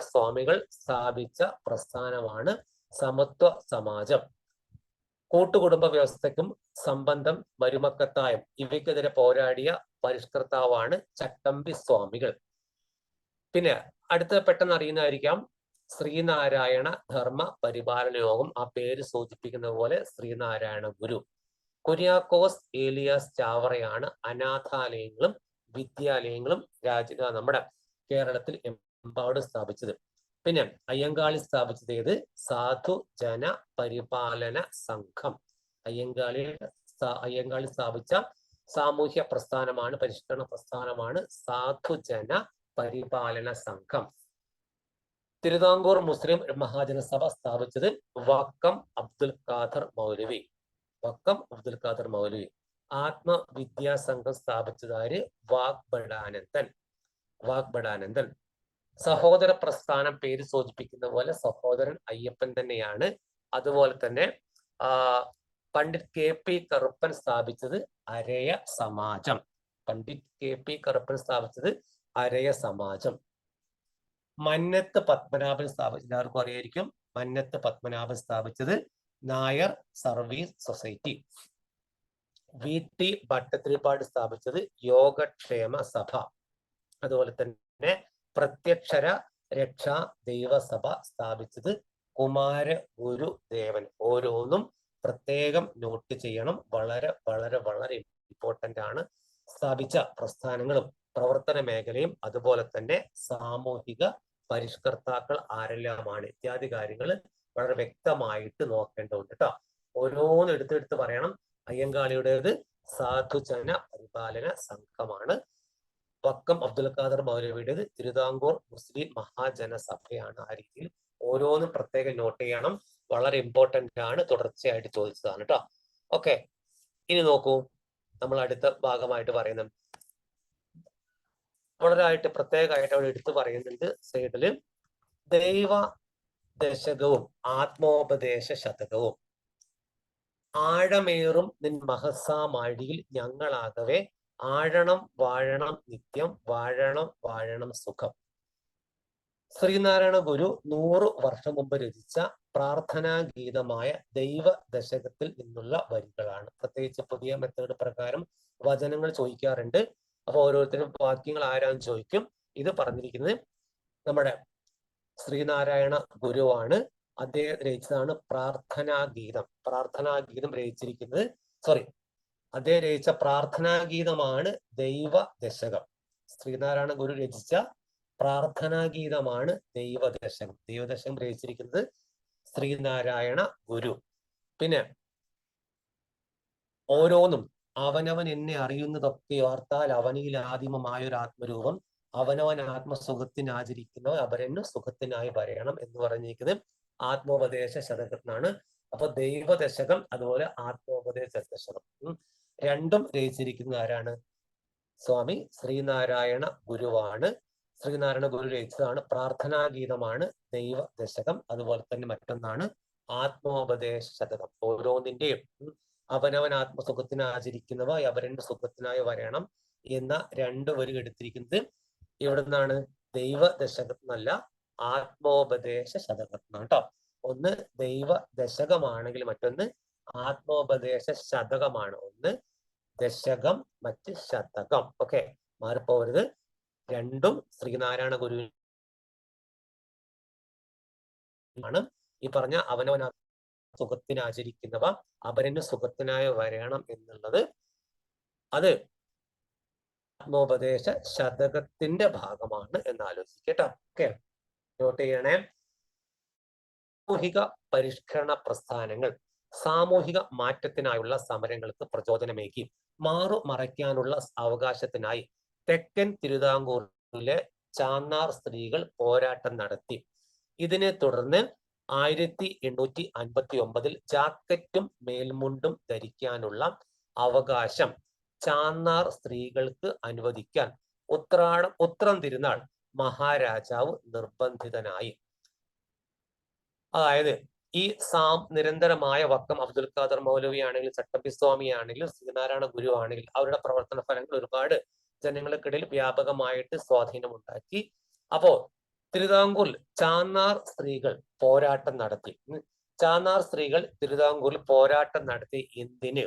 സ്വാമികൾ സ്ഥാപിച്ച പ്രസ്ഥാനമാണ് സമത്വ സമാജം. കൂട്ടുകുടുംബ വ്യവസ്ഥയ്ക്കും സംബന്ധം, മരുമക്കത്തായം ഇവയ്ക്കെതിരെ പോരാടിയ പരിഷ്കർത്താവാണ് ചട്ടമ്പി സ്വാമികൾ. പിന്നെ അടുത്ത പെട്ടെന്ന് അറിയുന്നതായിരിക്കാം ശ്രീനാരായണ ധർമ്മ പരിപാലന യോഗം. ആ പേര് സൂചിപ്പിക്കുന്ന പോലെ ശ്രീനാരായണ ഗുരു. കുര്യാക്കോസ് ഏലിയാസ് ചാവറയാണ് അനാഥാലയങ്ങളും വിദ്യാലയങ്ങളും നമ്മുടെ കേരളത്തിൽ എമ്പാടും സ്ഥാപിച്ചത്. പിന്നെ അയ്യങ്കാളി സ്ഥാപിച്ചത് ഏത്? സാധു ജന പരിപാലന സംഘം. അയ്യങ്കാളി സ്ഥാപിച്ച സാമൂഹ്യ പ്രസ്ഥാനമാണ്, പരിഷ്കരണ പ്രസ്ഥാനമാണ് സാധുജന പരിപാലന സംഘം. തിരുവിതാംകൂർ മുസ്ലിം മഹാജനസഭ സ്ഥാപിച്ചത് വക്കം അബ്ദുൽ ഖാദർ മൗലവി. ആത്മവിദ്യാസംഘം സ്ഥാപിച്ചതാര്? വാഗ്ബടാനന്ദൻ. സഹോദര പ്രസ്ഥാനം പേര് സൂചിപ്പിക്കുന്ന പോലെ സഹോദരൻ അയ്യപ്പൻ തന്നെയാണ്. അതുപോലെ തന്നെ പണ്ഡിറ്റ് കെ.പി. കറുപ്പൻ സ്ഥാപിച്ചത് അരയ സമാജം. മന്നത്ത് പത്മനാഭൻ എല്ലാവർക്കും അറിയായിരിക്കും. മന്നത്ത് പത്മനാഭൻ സ്ഥാപിച്ചത് നായർ സർവീസ് സൊസൈറ്റി. വി.ടി. ഭട്ടതിരിപ്പാട് സ്ഥാപിച്ചത് യോഗക്ഷേമ സഭ. അതുപോലെ തന്നെ പ്രത്യക്ഷര രക്ഷാ ദൈവസഭ സ്ഥാപിച്ചത് കുമാരഗുരുദേവൻ. ഓരോന്നും പ്രത്യേകം നോട്ട് ചെയ്യണം. വളരെ വളരെ വളരെ ഇമ്പോർട്ടന്റ് ആണ്. സ്ഥാപിച്ച പ്രസ്ഥാനങ്ങളും പ്രവർത്തന മേഖലയും അതുപോലെ തന്നെ സാമൂഹിക പരിഷ്കർത്താക്കൾ ആരെല്ലാമാണ് ഇത്യാദി കാര്യങ്ങൾ വളരെ വ്യക്തമായിട്ട് നോക്കേണ്ടതുണ്ട് കേട്ടോ. ഓരോന്നും എടുത്തെടുത്ത് പറയണം. അയ്യങ്കാളിയുടേത് സാധുജന പരിപാലന സംഘമാണ്. വക്കം അബ്ദുൽ ഖാദർ മൗലവിയുടേത് തിരുവിതാംകൂർ മുസ്ലിം മഹാജനസഭയാണ്. ആ രീതിയിൽ ഓരോന്നും പ്രത്യേകം നോട്ട് ചെയ്യണം. വളരെ ഇമ്പോർട്ടന്റ് ആണ്, തുടർച്ചയായിട്ട് ചോദിച്ചതാണ് കേട്ടോ. ഓക്കെ, ഇനി നോക്കൂ, നമ്മൾ അടുത്ത ഭാഗമായിട്ട് പറയുന്നത് വളരെ പ്രത്യേകമായിട്ട് അവിടെ എടുത്തു പറയുന്നുണ്ട് സൈഡില്. ദൈവ ദശകവും ആത്മോപദേശ ശതകവും. ആഴമേറും നിൻ മഹസാമാഴിയിൽ ഞങ്ങളാകവേ ആഴണം വാഴണം നിത്യം, വാഴണം സുഖം. ശ്രീനാരായണ ഗുരു 100 വർഷം മുമ്പ് രചിച്ച പ്രാർത്ഥനാ ഗീതമായ ദൈവ ദശകത്തിൽ നിന്നുള്ള വരികളാണ്. പ്രത്യേകിച്ച് പുതിയ മെത്തേഡ് പ്രകാരം വചനങ്ങൾ ചോദിക്കാറുണ്ട്. അപ്പൊ ഓരോരുത്തരും വാക്യങ്ങൾ ആരാന്ന് ചോദിക്കും. ഇത് പറഞ്ഞിരിക്കുന്നത് നമ്മുടെ ശ്രീനാരായണ ഗുരുവാണ്. അദ്ദേഹം രചിച്ചതാണ് പ്രാർത്ഥനാഗീതം. അദ്ദേഹം രചിച്ച പ്രാർത്ഥനാഗീതമാണ് ദൈവ ദശകം. ശ്രീനാരായണ ഗുരു രചിച്ച പ്രാർത്ഥനാഗീതമാണ് ദൈവദശകം. ദൈവദശകം രചിച്ചിരിക്കുന്നത് ശ്രീനാരായണ ഗുരു. പിന്നെ ഓരോന്നും അവനവൻ എന്നെ അറിയുന്നതൊക്കെ ഓർത്താൽ അവനിൽ ആദിമമായൊരു ആത്മരൂപം, അവനവൻ ആത്മസുഖത്തിനാചരിക്കുന്നവ അപരന് സുഖത്തിനായി വരയണം എന്ന് പറഞ്ഞിരിക്കുന്നത് ആത്മോപദേശ ശതകത്തിനാണ്. അപ്പൊ ദൈവദശകം അതുപോലെ ആത്മോപദേശ ദശകം രണ്ടും രചിച്ചിരിക്കുന്ന ആരാണ്? സ്വാമി ശ്രീനാരായണ ഗുരുവാണ്. ശ്രീനാരായണ ഗുരു രചിച്ചതാണ് പ്രാർത്ഥനാഗീതമാണ് ദൈവദശകം. അതുപോലെ തന്നെ മറ്റൊന്നാണ് ആത്മോപദേശ ശതകം. ഓരോന്നിന്റെയും അവനവൻ ആത്മസുഖത്തിന് ആചരിക്കുന്നവ അവരന്റെ സുഖത്തിനായി വരണം എന്ന 2 വരി എടുത്തിരിക്കുന്നത് എവിടെ നിന്നാണ്? ദൈവദശകത്തിനല്ല, ആത്മോപദേശ ശതകത്തിനാണ് കേട്ടോ. ഒന്ന് ദൈവ ദശകമാണെങ്കിൽ മറ്റൊന്ന് ആത്മോപദേശ ശതകമാണ്. ഒന്ന് ദശകം, മറ്റ് ശതകം. ഓക്കെ, മാറിപ്പോവരുത്. രണ്ടും ശ്രീനാരായണ ഗുരു ആണ്. ഈ പറഞ്ഞ അവനവൻ സുഖത്തിന് ആചരിക്കുന്നവ അപരന് സുഖത്തിനായി വരണം എന്നുള്ളത് അത് ആത്മോപദേശ ശതകത്തിന്റെ ഭാഗമാണ് എന്ന് ആലോചിക്കട്ടോ. ഓക്കെ, നോട്ട് ചെയ്യണേ. സാമൂഹിക പരിഷ്കരണ പ്രസ്ഥാനങ്ങൾ സാമൂഹിക മാറ്റത്തിനായുള്ള സമരങ്ങൾക്ക് പ്രചോദനമേകി മറയ്ക്കാനുള്ള അവകാശത്തിനായി തെക്കൻ തിരുവിതാംകൂറിലെ ചാന്നാർ സ്ത്രീകൾ പോരാട്ടം നടത്തി. ഇതിനെ തുടർന്ന് 1859 ജാക്കറ്റും മേൽമുണ്ടും ധരിക്കാനുള്ള അവകാശം ചാന്നാർ സ്ത്രീകൾക്ക് അനുവദിക്കാൻ ഉത്രം തിരുനാൾ മഹാരാജാവ് നിർബന്ധിതനായി. അതായത് ഈ നിരന്തരമായ വക്കം അബ്ദുൽ ഖാദർ മൗലവി ആണെങ്കിലും ചട്ടമ്പി സ്വാമി ആണെങ്കിലും ശ്രീനാരായണ ഗുരു ആണെങ്കിലും അവരുടെ പ്രവർത്തന ഫലങ്ങൾ ഒരുപാട് ജനങ്ങൾക്കിടയിൽ വ്യാപകമായിട്ട് സ്വാധീനമുണ്ടാക്കി. അപ്പോ തിരുവിതാംകൂറിൽ ചാന്നാർ സ്ത്രീകൾ പോരാട്ടം നടത്തി. ചാന്നാർ സ്ത്രീകൾ തിരുവിതാംകൂറിൽ പോരാട്ടം നടത്തി എന്തിന്?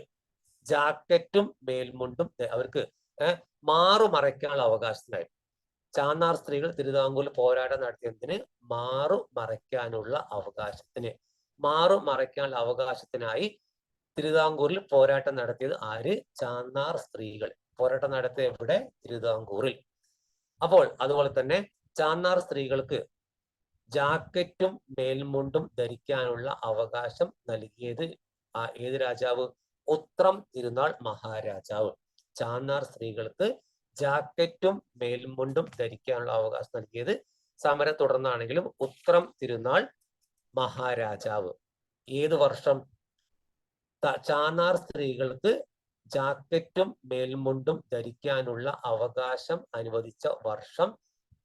ജാക്കറ്റും മേൽമുണ്ടും അവർക്ക് മാറുമറയ്ക്കാനുള്ള അവകാശത്തിനായി. ചാന്നാർ സ്ത്രീകൾ തിരുവിതാംകൂറിൽ പോരാട്ടം നടത്തിയതിന് മാറുമറയ്ക്കാനുള്ള അവകാശത്തിന്. മാറുമറയ്ക്കാനുള്ള അവകാശത്തിനായി തിരുവിതാംകൂറിൽ പോരാട്ടം നടത്തിയത് ആര്? ചാന്നാർ സ്ത്രീകൾ. പോരാട്ടം നടത്തിയ എവിടെ? തിരുവിതാംകൂറിൽ. അപ്പോൾ അതുപോലെ തന്നെ ചാന്നാർ സ്ത്രീകൾക്ക് ജാക്കറ്റും മേൽമുണ്ടും ധരിക്കാനുള്ള അവകാശം നൽകിയത് ഏത് രാജാവ്? ഉത്രം തിരുനാൾ മഹാരാജാവ്. ചാന്നാർ സ്ത്രീകൾക്ക് ജാക്കറ്റും മേൽമുണ്ടും ധരിക്കാനുള്ള അവകാശം നൽകിയത് സമരം തുടർന്നാണെങ്കിലും ഉത്രം തിരുനാൾ മഹാരാജാവ്. ഏത് വർഷം? ചാന്നാർ സ്ത്രീകൾക്ക് ജാക്കറ്റും മേൽമുണ്ടും ധരിക്കാനുള്ള അവകാശം അനുവദിച്ച വർഷം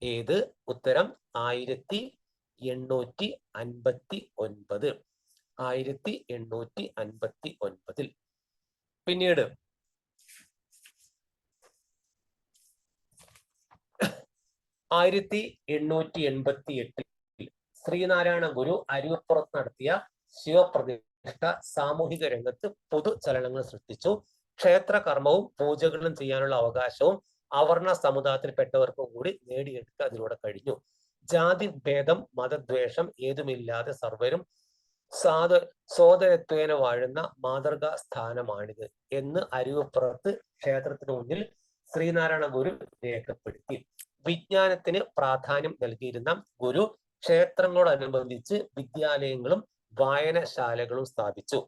ഏത്? ഉത്തരം 1859. 1859. പിന്നീട് 1888 ശ്രീനാരായണ ഗുരു അരുവിപ്പുറത്ത് നടത്തിയ ശിവപ്രതിഷ്ഠ സാമൂഹിക രംഗത്ത് പൊതുചലനങ്ങൾ സൃഷ്ടിച്ചു. ക്ഷേത്രകർമ്മവും പൂജകളും ചെയ്യാനുള്ള അവകാശവും അവർണ സമുദായത്തിൽപ്പെട്ടവർക്ക് കൂടി നേടിയെടുക്കുക അതിലൂടെ കഴിഞ്ഞു. ജാതി ഭേദം മതദ്വേഷം ഏതുമില്ലാതെ സർവരും സോദരത്വേന വാഴുന്ന മാതൃകാ സ്ഥാനമാണിത് എന്ന് അരുവിപ്പുറത്ത് ക്ഷേത്രത്തിന് മുന്നിൽ ശ്രീനാരായണ ഗുരു രേഖപ്പെടുത്തി. വിജ്ഞാനത്തിന് പ്രാധാന്യം നൽകിയിരുന്ന ഗുരു ക്ഷേത്രങ്ങളോടനുബന്ധിച്ച് വിദ്യാലയങ്ങളും വായനശാലകളും സ്ഥാപിച്ചു.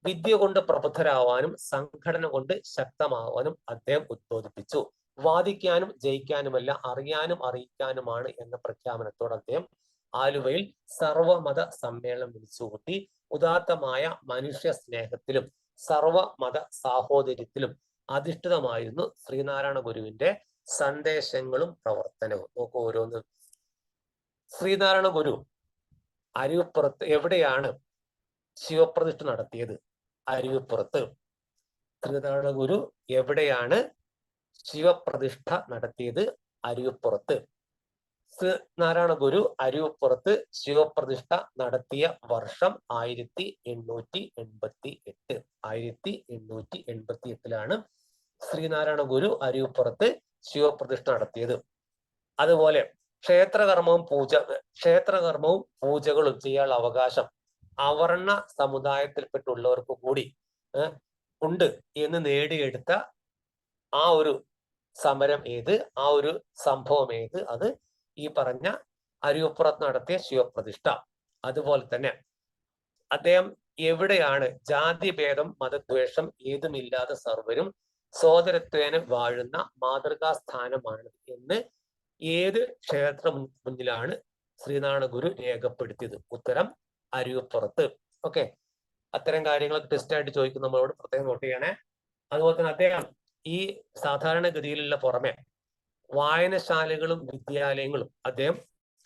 വിദ്യ കൊണ്ട് പ്രബുദ്ധരാവാനും സംഘടന കൊണ്ട് ശക്തമാവാനും അദ്ദേഹം ഉദ്ബോധിപ്പിച്ചു. വാദിക്കാനും ജയിക്കാനുമല്ല, അറിയാനും അറിയിക്കാനുമാണ് എന്ന പ്രഖ്യാപനത്തോടെ അദ്ദേഹം ആലുവയിൽ സർവമത സമ്മേളനം വിളിച്ചുകൂട്ടി. ഉദാത്തമായ മനുഷ്യ സ്നേഹത്തിലും സർവമത സാഹോദര്യത്തിലും അധിഷ്ഠിതമായിരുന്നു ശ്രീനാരായണ ഗുരുവിന്റെ സന്ദേശങ്ങളും പ്രവർത്തനവും. നോക്കൂ ഓരോന്ന്. ശ്രീനാരായണ ഗുരു അരുവിപ്പുറത്ത് എവിടെയാണ് ശിവപ്രതിഷ്ഠ നടത്തിയത്? അരുവിപ്പുറത്ത്. ശ്രീനാരായണ ഗുരു എവിടെയാണ് ശിവപ്രതിഷ്ഠ നടത്തിയത്? അരുവിപ്പുറത്ത്. ശ്രീനാരായണ ഗുരു അരുവിപ്പുറത്ത് ശിവപ്രതിഷ്ഠ നടത്തിയ വർഷം 1888. 1888 ശ്രീനാരായണ ഗുരു അരുവിപ്പുറത്ത് ശിവപ്രതിഷ്ഠ നടത്തിയത്. അതുപോലെ ക്ഷേത്രകർമ്മവും പൂജകളും ചെയ്യാനുള്ള അവകാശം അവർണ സമുദായത്തിൽപ്പെട്ടുള്ളവർക്ക് കൂടി ഉണ്ട് എന്ന് നേടിയെടുത്ത ആ ഒരു സമരം ഏത്? ആ ഒരു സംഭവം ഏത്? അത് ഈ പറഞ്ഞ അരുവിപ്പുറത്ത് നടത്തിയ ശിവപ്രതിഷ്ഠ. അതുപോലെ തന്നെ അദ്ദേഹം എവിടെയാണ് ജാതിഭേദം മതദ്വേഷം ഏതുമില്ലാതെ സർവരും സോദരത്വേന വാഴുന്ന മാതൃകാ സ്ഥാനമാണ് എന്ന് ഏത് ക്ഷേത്ര മുന്നിലാണ് ശ്രീനാരായണ ഗുരു രേഖപ്പെടുത്തിയത്? ഉത്തരം അരുവിപ്പുറത്ത്. ഓക്കെ, അത്തരം കാര്യങ്ങളൊക്കെ ടെസ്റ്റ് ആയിട്ട് ചോദിക്കും, നമ്മളോട് പ്രത്യേകം നോട്ട് ചെയ്യണേ. അതുപോലെ തന്നെ അദ്ദേഹം ഈ സാധാരണഗതിയിലുള്ള പുറമെ വായനശാലകളും വിദ്യാലയങ്ങളും അദ്ദേഹം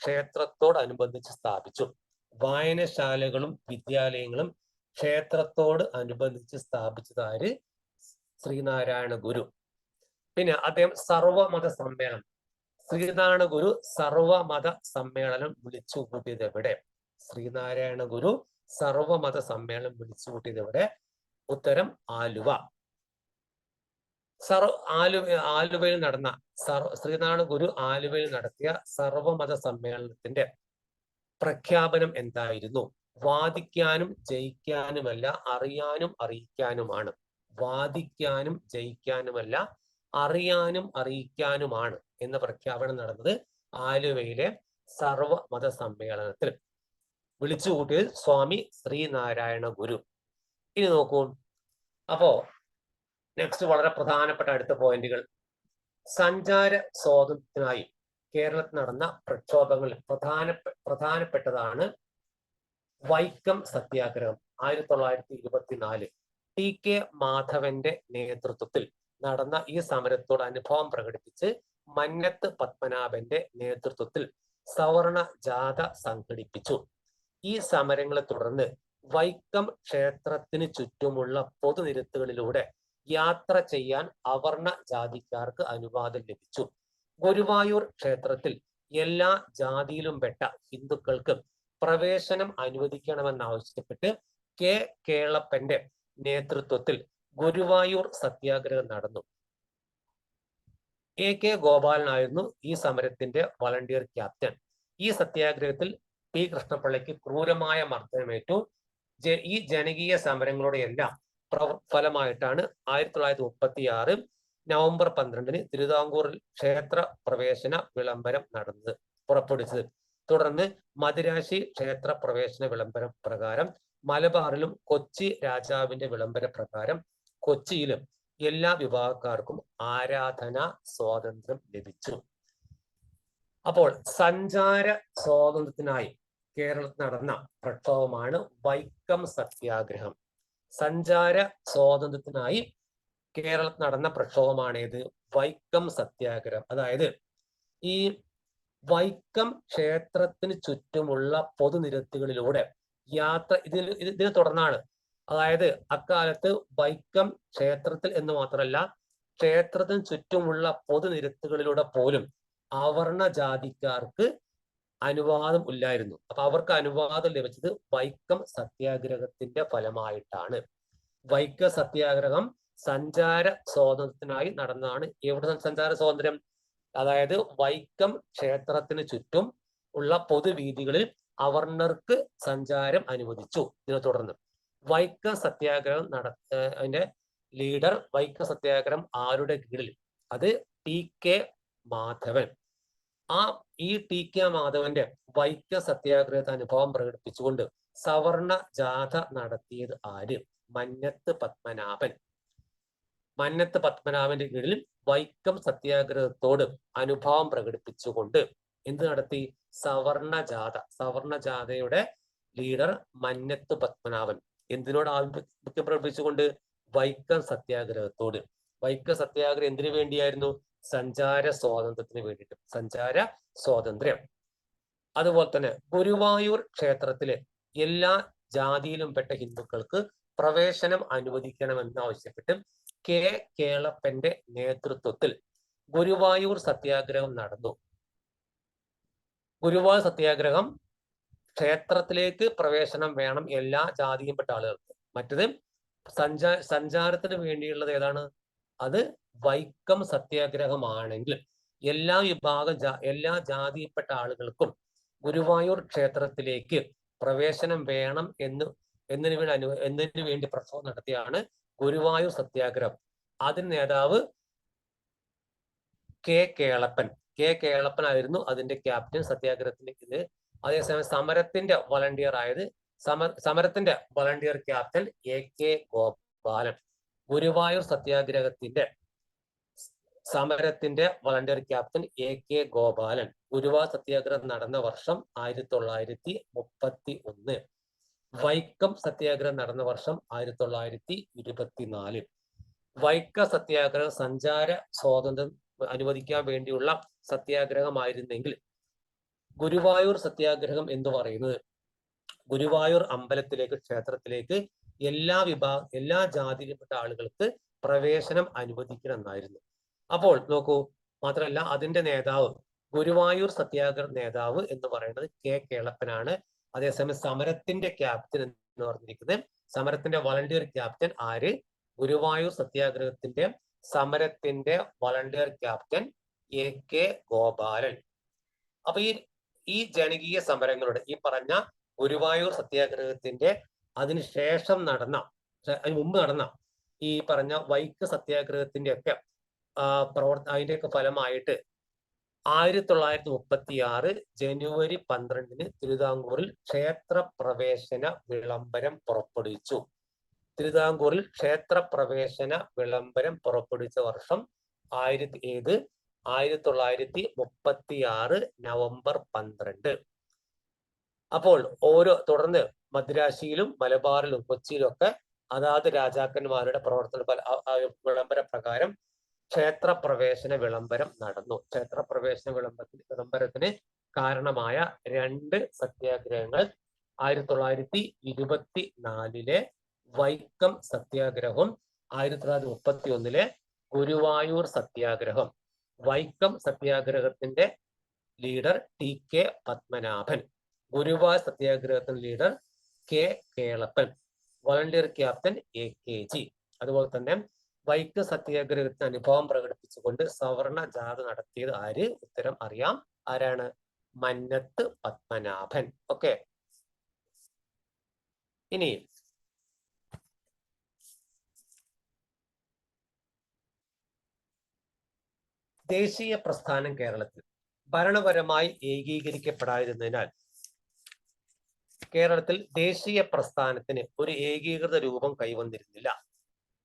ക്ഷേത്രത്തോടനുബന്ധിച്ച് സ്ഥാപിച്ചു. വായനശാലകളും വിദ്യാലയങ്ങളും ക്ഷേത്രത്തോട് അനുബന്ധിച്ച് സ്ഥാപിച്ചത് ആര്? ശ്രീനാരായണ ഗുരു. പിന്നെ അദ്ദേഹം സർവമത സമ്മേളനം, ശ്രീനാരായണ ഗുരു സർവമത സമ്മേളനം വിളിച്ചു കൂട്ടിയത് എവിടെ? ശ്രീനാരായണ ഗുരു സർവമത സമ്മേളനം വിളിച്ചു കൂട്ടിയത് എവിടെ? ഉത്തരം ആലുവ. ആലുവയിൽ നടന്ന ശ്രീനാരായണ ഗുരു ആലുവയിൽ നടത്തിയ സർവമത സമ്മേളനത്തിന്റെ പ്രഖ്യാപനം എന്തായിരുന്നു? വാദിക്കാനും ജയിക്കാനുമല്ല, അറിയാനും അറിയിക്കാനുമാണ്. വാദിക്കാനും ജയിക്കാനുമല്ല, അറിയാനും അറിയിക്കാനുമാണ് എന്ന പ്രഖ്യാപനം നടന്നത് ആലുവയിലെ സർവമത സമ്മേളനത്തിൽ. വിളിച്ചുകൂട്ടിയത് സ്വാമി ശ്രീനാരായണ ഗുരു. ഇനി നോക്കൂ, അപ്പോ നെക്സ്റ്റ് വളരെ പ്രധാനപ്പെട്ട അടുത്ത പോയിന്റുകൾ. സഞ്ചാര സ്വാതന്ത്ര്യത്തിനായി കേരളത്തിൽ നടന്ന പ്രക്ഷോഭങ്ങളിൽ പ്രധാനപ്പെട്ടതാണ് വൈക്കം സത്യാഗ്രഹം. 1924 TK മാധവന്റെ നേതൃത്വത്തിൽ നടന്ന ഈ സമരത്തോട് അനുഭവം പ്രകടിപ്പിച്ച് മന്നത്ത് പത്മനാഭന്റെ നേതൃത്വത്തിൽ സവർണ ജാഥ സംഘടിപ്പിച്ചു. ഈ സമരങ്ങളെ തുടർന്ന് വൈക്കം ക്ഷേത്രത്തിന് ചുറ്റുമുള്ള പൊതുനിരത്തുകളിലൂടെ യാത്ര ചെയ്യാൻ അവർണ ജാതിക്കാർക്ക് അനുവാദം ലഭിച്ചു. ഗുരുവായൂർ ക്ഷേത്രത്തിൽ എല്ലാ ജാതിയിലും പെട്ട ഹിന്ദുക്കൾക്ക് പ്രവേശനം അനുവദിക്കണമെന്നാവശ്യപ്പെട്ട് കെ കേളപ്പന്റെ നേതൃത്വത്തിൽ ഗുരുവായൂർ സത്യാഗ്രഹം നടന്നു. കെ ഗോപാലനായിരുന്നു ഈ സമരത്തിന്റെ വളണ്ടിയർ ക്യാപ്റ്റൻ. ഈ സത്യാഗ്രഹത്തിൽ പി കൃഷ്ണപിള്ളയ്ക്ക് ക്രൂരമായ മർദ്ദനമേറ്റു. ഈ ജനകീയ സമരങ്ങളുടെ എല്ലാം ഫലമായിട്ടാണ് 1936 നവംബർ 12 തിരുവിതാംകൂറിൽ ക്ഷേത്ര പ്രവേശന വിളംബരം പുറപ്പെടുവിച്ചത്. തുടർന്ന് മദിരാശി ക്ഷേത്ര പ്രവേശന വിളംബരം പ്രകാരം മലബാറിലും കൊച്ചി രാജാവിന്റെ വിളംബര പ്രകാരം കൊച്ചിയിലും എല്ലാ വിഭാഗക്കാർക്കും ആരാധനാ സ്വാതന്ത്ര്യം ലഭിച്ചു. അപ്പോൾ സഞ്ചാര സ്വാതന്ത്ര്യത്തിനായി കേരളത്തിൽ നടന്ന പ്രക്ഷോഭമാണ് വൈക്കം സത്യാഗ്രഹം. സഞ്ചാര സ്വാതന്ത്ര്യത്തിനായി കേരളത്തിൽ നടന്ന പ്രക്ഷോഭമാണേത്? വൈക്കം സത്യാഗ്രഹം. അതായത് ഈ വൈക്കം ക്ഷേത്രത്തിന് ചുറ്റുമുള്ള പൊതുനിരത്തുകളിലൂടെ യാത്ര ഇതിനെ തുടർന്നാണ്. അതായത് അക്കാലത്ത് വൈക്കം ക്ഷേത്രത്തിൽ എന്ന് മാത്രമല്ല ക്ഷേത്രത്തിന് ചുറ്റുമുള്ള പൊതുനിരത്തുകളിലൂടെ പോലും അവർണ ജാതിക്കാർക്ക് അനുവാദം ഇല്ലായിരുന്നു. അപ്പൊ അവർക്ക് അനുവാദം ലഭിച്ചത് വൈക്കം സത്യാഗ്രഹത്തിന്റെ ഫലമായിട്ടാണ്. വൈക്കം സത്യാഗ്രഹം സഞ്ചാര സ്വാതന്ത്ര്യത്തിനായി നടന്നതാണ്. എവിടെ സഞ്ചാര സ്വാതന്ത്ര്യം? അതായത് വൈക്കം ക്ഷേത്രത്തിന് ചുറ്റും ഉള്ള പൊതുവീഥികളിൽ അവർണർക്ക് സഞ്ചാരം അനുവദിച്ചു. ഇതിനെ തുടർന്ന് വൈക്കം സത്യാഗ്രഹം അതിന്റെ ലീഡർ വൈക്കം സത്യാഗ്രഹം ആരുടെ കീഴിൽ? അത് ടി കെ മാധവൻ. ഈ ടി കെ മാധവന്റെ വൈക്കം സത്യാഗ്രഹത്തെ അനുഭവം പ്രകടിപ്പിച്ചുകൊണ്ട് സവർണ ജാഥ നടത്തിയത് ആര്? മന്നത്ത് പത്മനാഭൻ. മന്നത്ത് പത്മനാഭന്റെ കീഴിൽ വൈക്കം സത്യാഗ്രഹത്തോട് അനുഭവം പ്രകടിപ്പിച്ചുകൊണ്ട് എന്ത് നടത്തി? സവർണ ജാഥ. സവർണ ജാഥയുടെ ലീഡർ മന്നത്ത് പത്മനാഭൻ എന്തിനോട് ആഭിമുഖ്യം പ്രകടിപ്പിച്ചുകൊണ്ട്? വൈക്കം സത്യാഗ്രഹത്തോട്. വൈക്കം സത്യാഗ്രഹം എന്തിനു വേണ്ടിയായിരുന്നു? സഞ്ചാര സ്വാതന്ത്ര്യത്തിന് വേണ്ടിയിട്ട്. സഞ്ചാര സ്വാതന്ത്ര്യം. അതുപോലെ തന്നെ ഗുരുവായൂർ ക്ഷേത്രത്തിലെ എല്ലാ ജാതിയിലും പെട്ട ഹിന്ദുക്കൾക്ക് പ്രവേശനം അനുവദിക്കണമെന്ന് ആവശ്യപ്പെട്ട് കെ കേളപ്പന്റെ നേതൃത്വത്തിൽ ഗുരുവായൂർ സത്യാഗ്രഹം നടന്നു. ഗുരുവായൂർ സത്യാഗ്രഹം ക്ഷേത്രത്തിലേക്ക് പ്രവേശനം വേണം എല്ലാ ജാതിയും പെട്ട ആളുകൾക്ക്. മറ്റത് സഞ്ചാരത്തിന് വേണ്ടിയുള്ളത് ഏതാണ്? അത് വൈക്കം സത്യാഗ്രഹമാണെങ്കിൽ എല്ലാ ജാതിയിൽപ്പെട്ട ആളുകൾക്കും ഗുരുവായൂർ ക്ഷേത്രത്തിലേക്ക് പ്രവേശനം വേണം എന്നതിന് വേണ്ടി പ്രക്ഷോഭം നടത്തിയാണ് ഗുരുവായൂർ സത്യാഗ്രഹം. അതിന് നേതാവ് കെ കേളപ്പൻ. കെ കേളപ്പനായിരുന്നു അതിന്റെ ക്യാപ്റ്റൻ സത്യാഗ്രഹത്തിന്റെ ഇത്. അതേസമയം സമരത്തിന്റെ volunteer captain K Gopalan. Guruvayur സത്യാഗ്രഹത്തിന്റെ സമരത്തിന്റെ volunteer captain K Gopalan. Guruvayur Satyagraha നടന്ന വർഷം 1931. വൈക്കം സത്യാഗ്രഹം നടന്ന വർഷം 1924. വൈക്കം സത്യാഗ്രഹം സഞ്ചാര സ്വാതന്ത്ര്യം അനുവദിക്കാൻ വേണ്ടിയുള്ള സത്യാഗ്രഹമായിരുന്നെങ്കിൽ ഗുരുവായൂർ സത്യാഗ്രഹം എന്ന് പറയുന്നത് ഗുരുവായൂർ അമ്പലത്തിലേക്ക്, ക്ഷേത്രത്തിലേക്ക് എല്ലാ ജാതിയിൽപ്പെട്ട ആളുകൾക്ക് പ്രവേശനം അനുവദിക്കണം എന്നായിരുന്നു. അപ്പോൾ നോക്കൂ, മാത്രമല്ല അതിന്റെ നേതാവ്, ഗുരുവായൂർ സത്യാഗ്രഹ നേതാവ് എന്ന് പറയുന്നത് കെ കേളപ്പനാണ്. അതേസമയം സമരത്തിന്റെ ക്യാപ്റ്റൻ എന്ന് പറഞ്ഞിരിക്കുന്നത്, സമരത്തിന്റെ വളണ്ടിയർ ക്യാപ്റ്റൻ ആര്? ഗുരുവായൂർ സത്യാഗ്രഹത്തിന്റെ സമരത്തിന്റെ വളണ്ടിയർ ക്യാപ്റ്റൻ കെ ഗോപാലൻ. അപ്പൊ ഈ ജനകീയ സമരങ്ങളുടെ, ഈ പറഞ്ഞ ഗുരുവായൂർ സത്യാഗ്രഹത്തിന്റെ അതിനുശേഷം അതിന് മുമ്പ് നടന്ന ഈ പറഞ്ഞ വൈക്കം സത്യാഗ്രഹത്തിന്റെ ഒക്കെ അതിന്റെയൊക്കെ ഫലമായിട്ട് 1936 ജനുവരി 12 തിരുവിതാംകൂറിൽ ക്ഷേത്ര പ്രവേശന വിളംബരം പുറപ്പെടുവിച്ചു. തിരുവിതാംകൂറിൽ ക്ഷേത്ര പ്രവേശന വിളംബരം പുറപ്പെടുവിച്ച വർഷം 1936 നവംബർ 12. അപ്പോൾ തുടർന്ന് മദ്രാശിയിലും മലബാറിലും കൊച്ചിയിലും ഒക്കെ അതാത് രാജാക്കന്മാരുടെ പ്രവർത്തന വിളംബര പ്രകാരം ക്ഷേത്ര പ്രവേശന വിളംബരം നടന്നു. ക്ഷേത്ര പ്രവേശന വിളംബരത്തിന് കാരണമായ 2 സത്യാഗ്രഹങ്ങൾ 1924 വൈക്കം സത്യാഗ്രഹവും 1931 ഗുരുവായൂർ സത്യാഗ്രഹം. വൈക്കം സത്യാഗ്രഹത്തിന്റെ ലീഡർ TK പത്മനാഭൻ. ഗുരുവായൂർ സത്യാഗ്രഹത്തിന്റെ leader K Kelappan. Volunteer captain AKG. അതുപോലെ തന്നെ വൈക്കം സത്യാഗ്രഹത്തിന് അനുഭവം പ്രകടിപ്പിച്ചുകൊണ്ട് സവർണ ജാഥ നടത്തിയത് ആര്? ഉത്തരം അറിയാം. ആരാണ്? മന്നത്ത് പത്മനാഭൻ. ഓക്കെ. ഇനി ദേശീയ പ്രസ്ഥാനം കേരളത്തിൽ ഭരണപരമായി ഏകീകരിക്കപ്പെടാതിരുന്നതിനാൽ കേരളത്തിൽ ദേശീയ പ്രസ്ഥാനത്തിന് ഒരു ഏകീകൃത രൂപം കൈവന്നിരുന്നില്ല.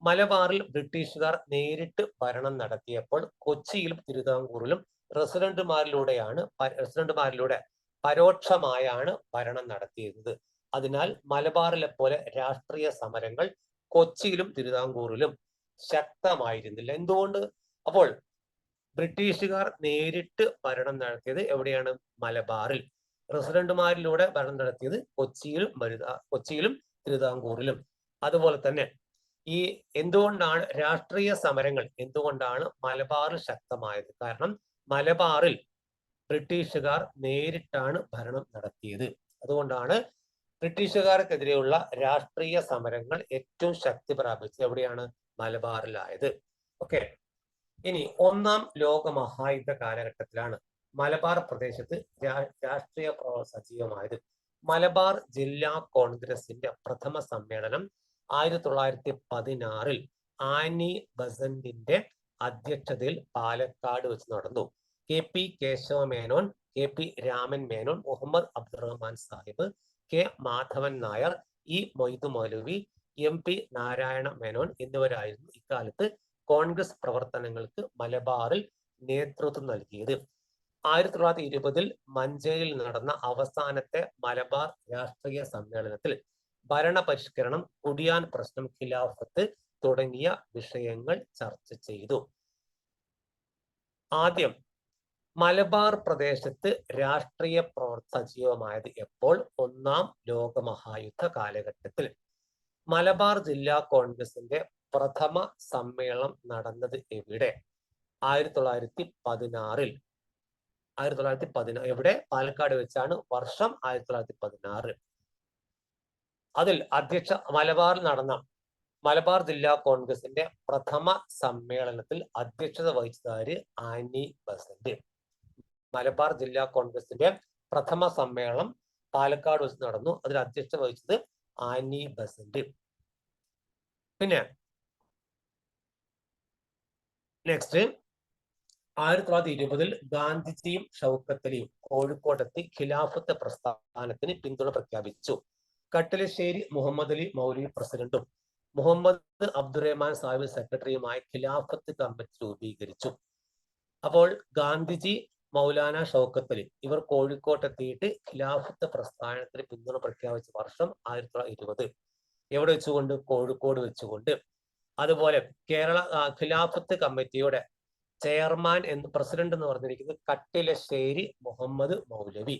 മലബാറിൽ ബ്രിട്ടീഷുകാർ നേരിട്ട് ഭരണം നടത്തിയപ്പോൾ കൊച്ചിയിലും തിരുവിതാംകൂറിലും റെസിഡന്റുമാരിലൂടെ പരോക്ഷമായാണ് ഭരണം നടത്തിയിരുന്നത്. അതിനാൽ മലബാറിലെ പോലെ രാഷ്ട്രീയ സമരങ്ങൾ കൊച്ചിയിലും തിരുവിതാംകൂറിലും ശക്തമായിരുന്നില്ല. എന്തുകൊണ്ട്? അപ്പോൾ ബ്രിട്ടീഷുകാർ നേരിട്ട് ഭരണം നടത്തിയത് എവിടെയാണ്? മലബാറിൽ. റെസിഡന്റുമാരിലൂടെ ഭരണം നടത്തിയത് കൊച്ചിയിലും തിരുവിതാംകൂറിലും. അതുപോലെ തന്നെ ഈ എന്തുകൊണ്ടാണ് രാഷ്ട്രീയ സമരങ്ങൾ എന്തുകൊണ്ടാണ് മലബാറിൽ ശക്തമായത്? കാരണം മലബാറിൽ ബ്രിട്ടീഷുകാർ നേരിട്ടാണ് ഭരണം നടത്തിയത്. അതുകൊണ്ടാണ് ബ്രിട്ടീഷുകാർക്കെതിരെയുള്ള രാഷ്ട്രീയ സമരങ്ങൾ ഏറ്റവും ശക്തി പ്രാപിച്ചത് എവിടെയാണ്? മലബാറിലായത്. ഓക്കെ. ഇനി ഒന്നാം ലോക മഹായുദ്ധ കാലഘട്ടത്തിലാണ് മലബാർ പ്രദേശത്ത് രാഷ്ട്രീയ സജീവമായത്. മലബാർ ജില്ലാ കോൺഗ്രസിന്റെ പ്രഥമ സമ്മേളനം 1916 ആനി ബസന്റിന്റെ അധ്യക്ഷതയിൽ പാലക്കാട് വെച്ച് നടന്നു. KP Keshava Menon, KP Raman Menon, Muhammad Abdurahman Sahib, K Madhavan Nair, E Moidu മൗലവി, MP നാരായണ മേനോൻ എന്നിവരായിരുന്നു ഇക്കാലത്ത് കോൺഗ്രസ് പ്രവർത്തനങ്ങൾക്ക് മലബാറിൽ നേതൃത്വം നൽകിയത്. 1920 മഞ്ചേരിയിൽ നടന്ന അവസാനത്തെ മലബാർ രാഷ്ട്രീയ സമ്മേളനത്തിൽ ഭരണപരിഷ്കരണം, കുടിയാൻ പ്രശ്നം, ഖിലാഫത്ത് തുടങ്ങിയ വിഷയങ്ങൾ ചർച്ച ചെയ്തു. ആദ്യം മലബാർ പ്രദേശത്ത് രാഷ്ട്രീയ സജീവമായത് എപ്പോൾ? ഒന്നാം ലോക മഹായുദ്ധ കാലഘട്ടത്തിൽ. മലബാർ ജില്ലാ കോൺഗ്രസിന്റെ പ്രഥമ സമ്മേളനം നടന്നത് എവിടെ? 1916 എവിടെ? പാലക്കാട് വെച്ചാണ്. വർഷം 1916. അതിൽ മലബാറിൽ നടന്ന മലബാർ ജില്ലാ കോൺഗ്രസിന്റെ പ്രഥമ സമ്മേളനത്തിൽ അധ്യക്ഷത വഹിച്ചതാര്? Annie Besant. മലബാർ ജില്ലാ കോൺഗ്രസിന്റെ പ്രഥമ സമ്മേളനം പാലക്കാട് വെച്ച് നടന്നു. അതിൽ അധ്യക്ഷത വഹിച്ചത് ആനി ബസന്റ്. പിന്നെ നെക്സ്റ്റ് 1920 ഗാന്ധിജിയും ഷൗക്കത്ത് അലിയും കോഴിക്കോട്ടെത്തി ഖിലാഫത്ത് പ്രസ്ഥാനത്തിന് പിന്തുണ പ്രഖ്യാപിച്ചു. കട്ടിലശ്ശേരി മുഹമ്മദ് അലി മൗലവി പ്രസിഡന്റും മുഹമ്മദ് അബ്ദുറഹ്മാൻ സാഹിബ് സെക്രട്ടറിയുമായി ഖിലാഫത്ത് കമ്മിറ്റി രൂപീകരിച്ചു. അപ്പോൾ ഗാന്ധിജി, മൗലാന ഷൗക്കത്ത് അലി ഇവർ കോഴിക്കോട്ടെത്തിയിട്ട് ഖിലാഫത്ത് പ്രസ്ഥാനത്തിന് പിന്തുണ പ്രഖ്യാപിച്ച വർഷം 1920. എവിടെ വെച്ചുകൊണ്ട്? കോഴിക്കോട് വെച്ചുകൊണ്ട്. അതുപോലെ കേരള ഖിലാഫത്ത് കമ്മിറ്റിയുടെ ചെയർമാൻ പ്രസിഡന്റ് എന്ന് പറഞ്ഞിരിക്കുന്നത് കട്ടിലശ്ശേരി മുഹമ്മദ് മൗലവി.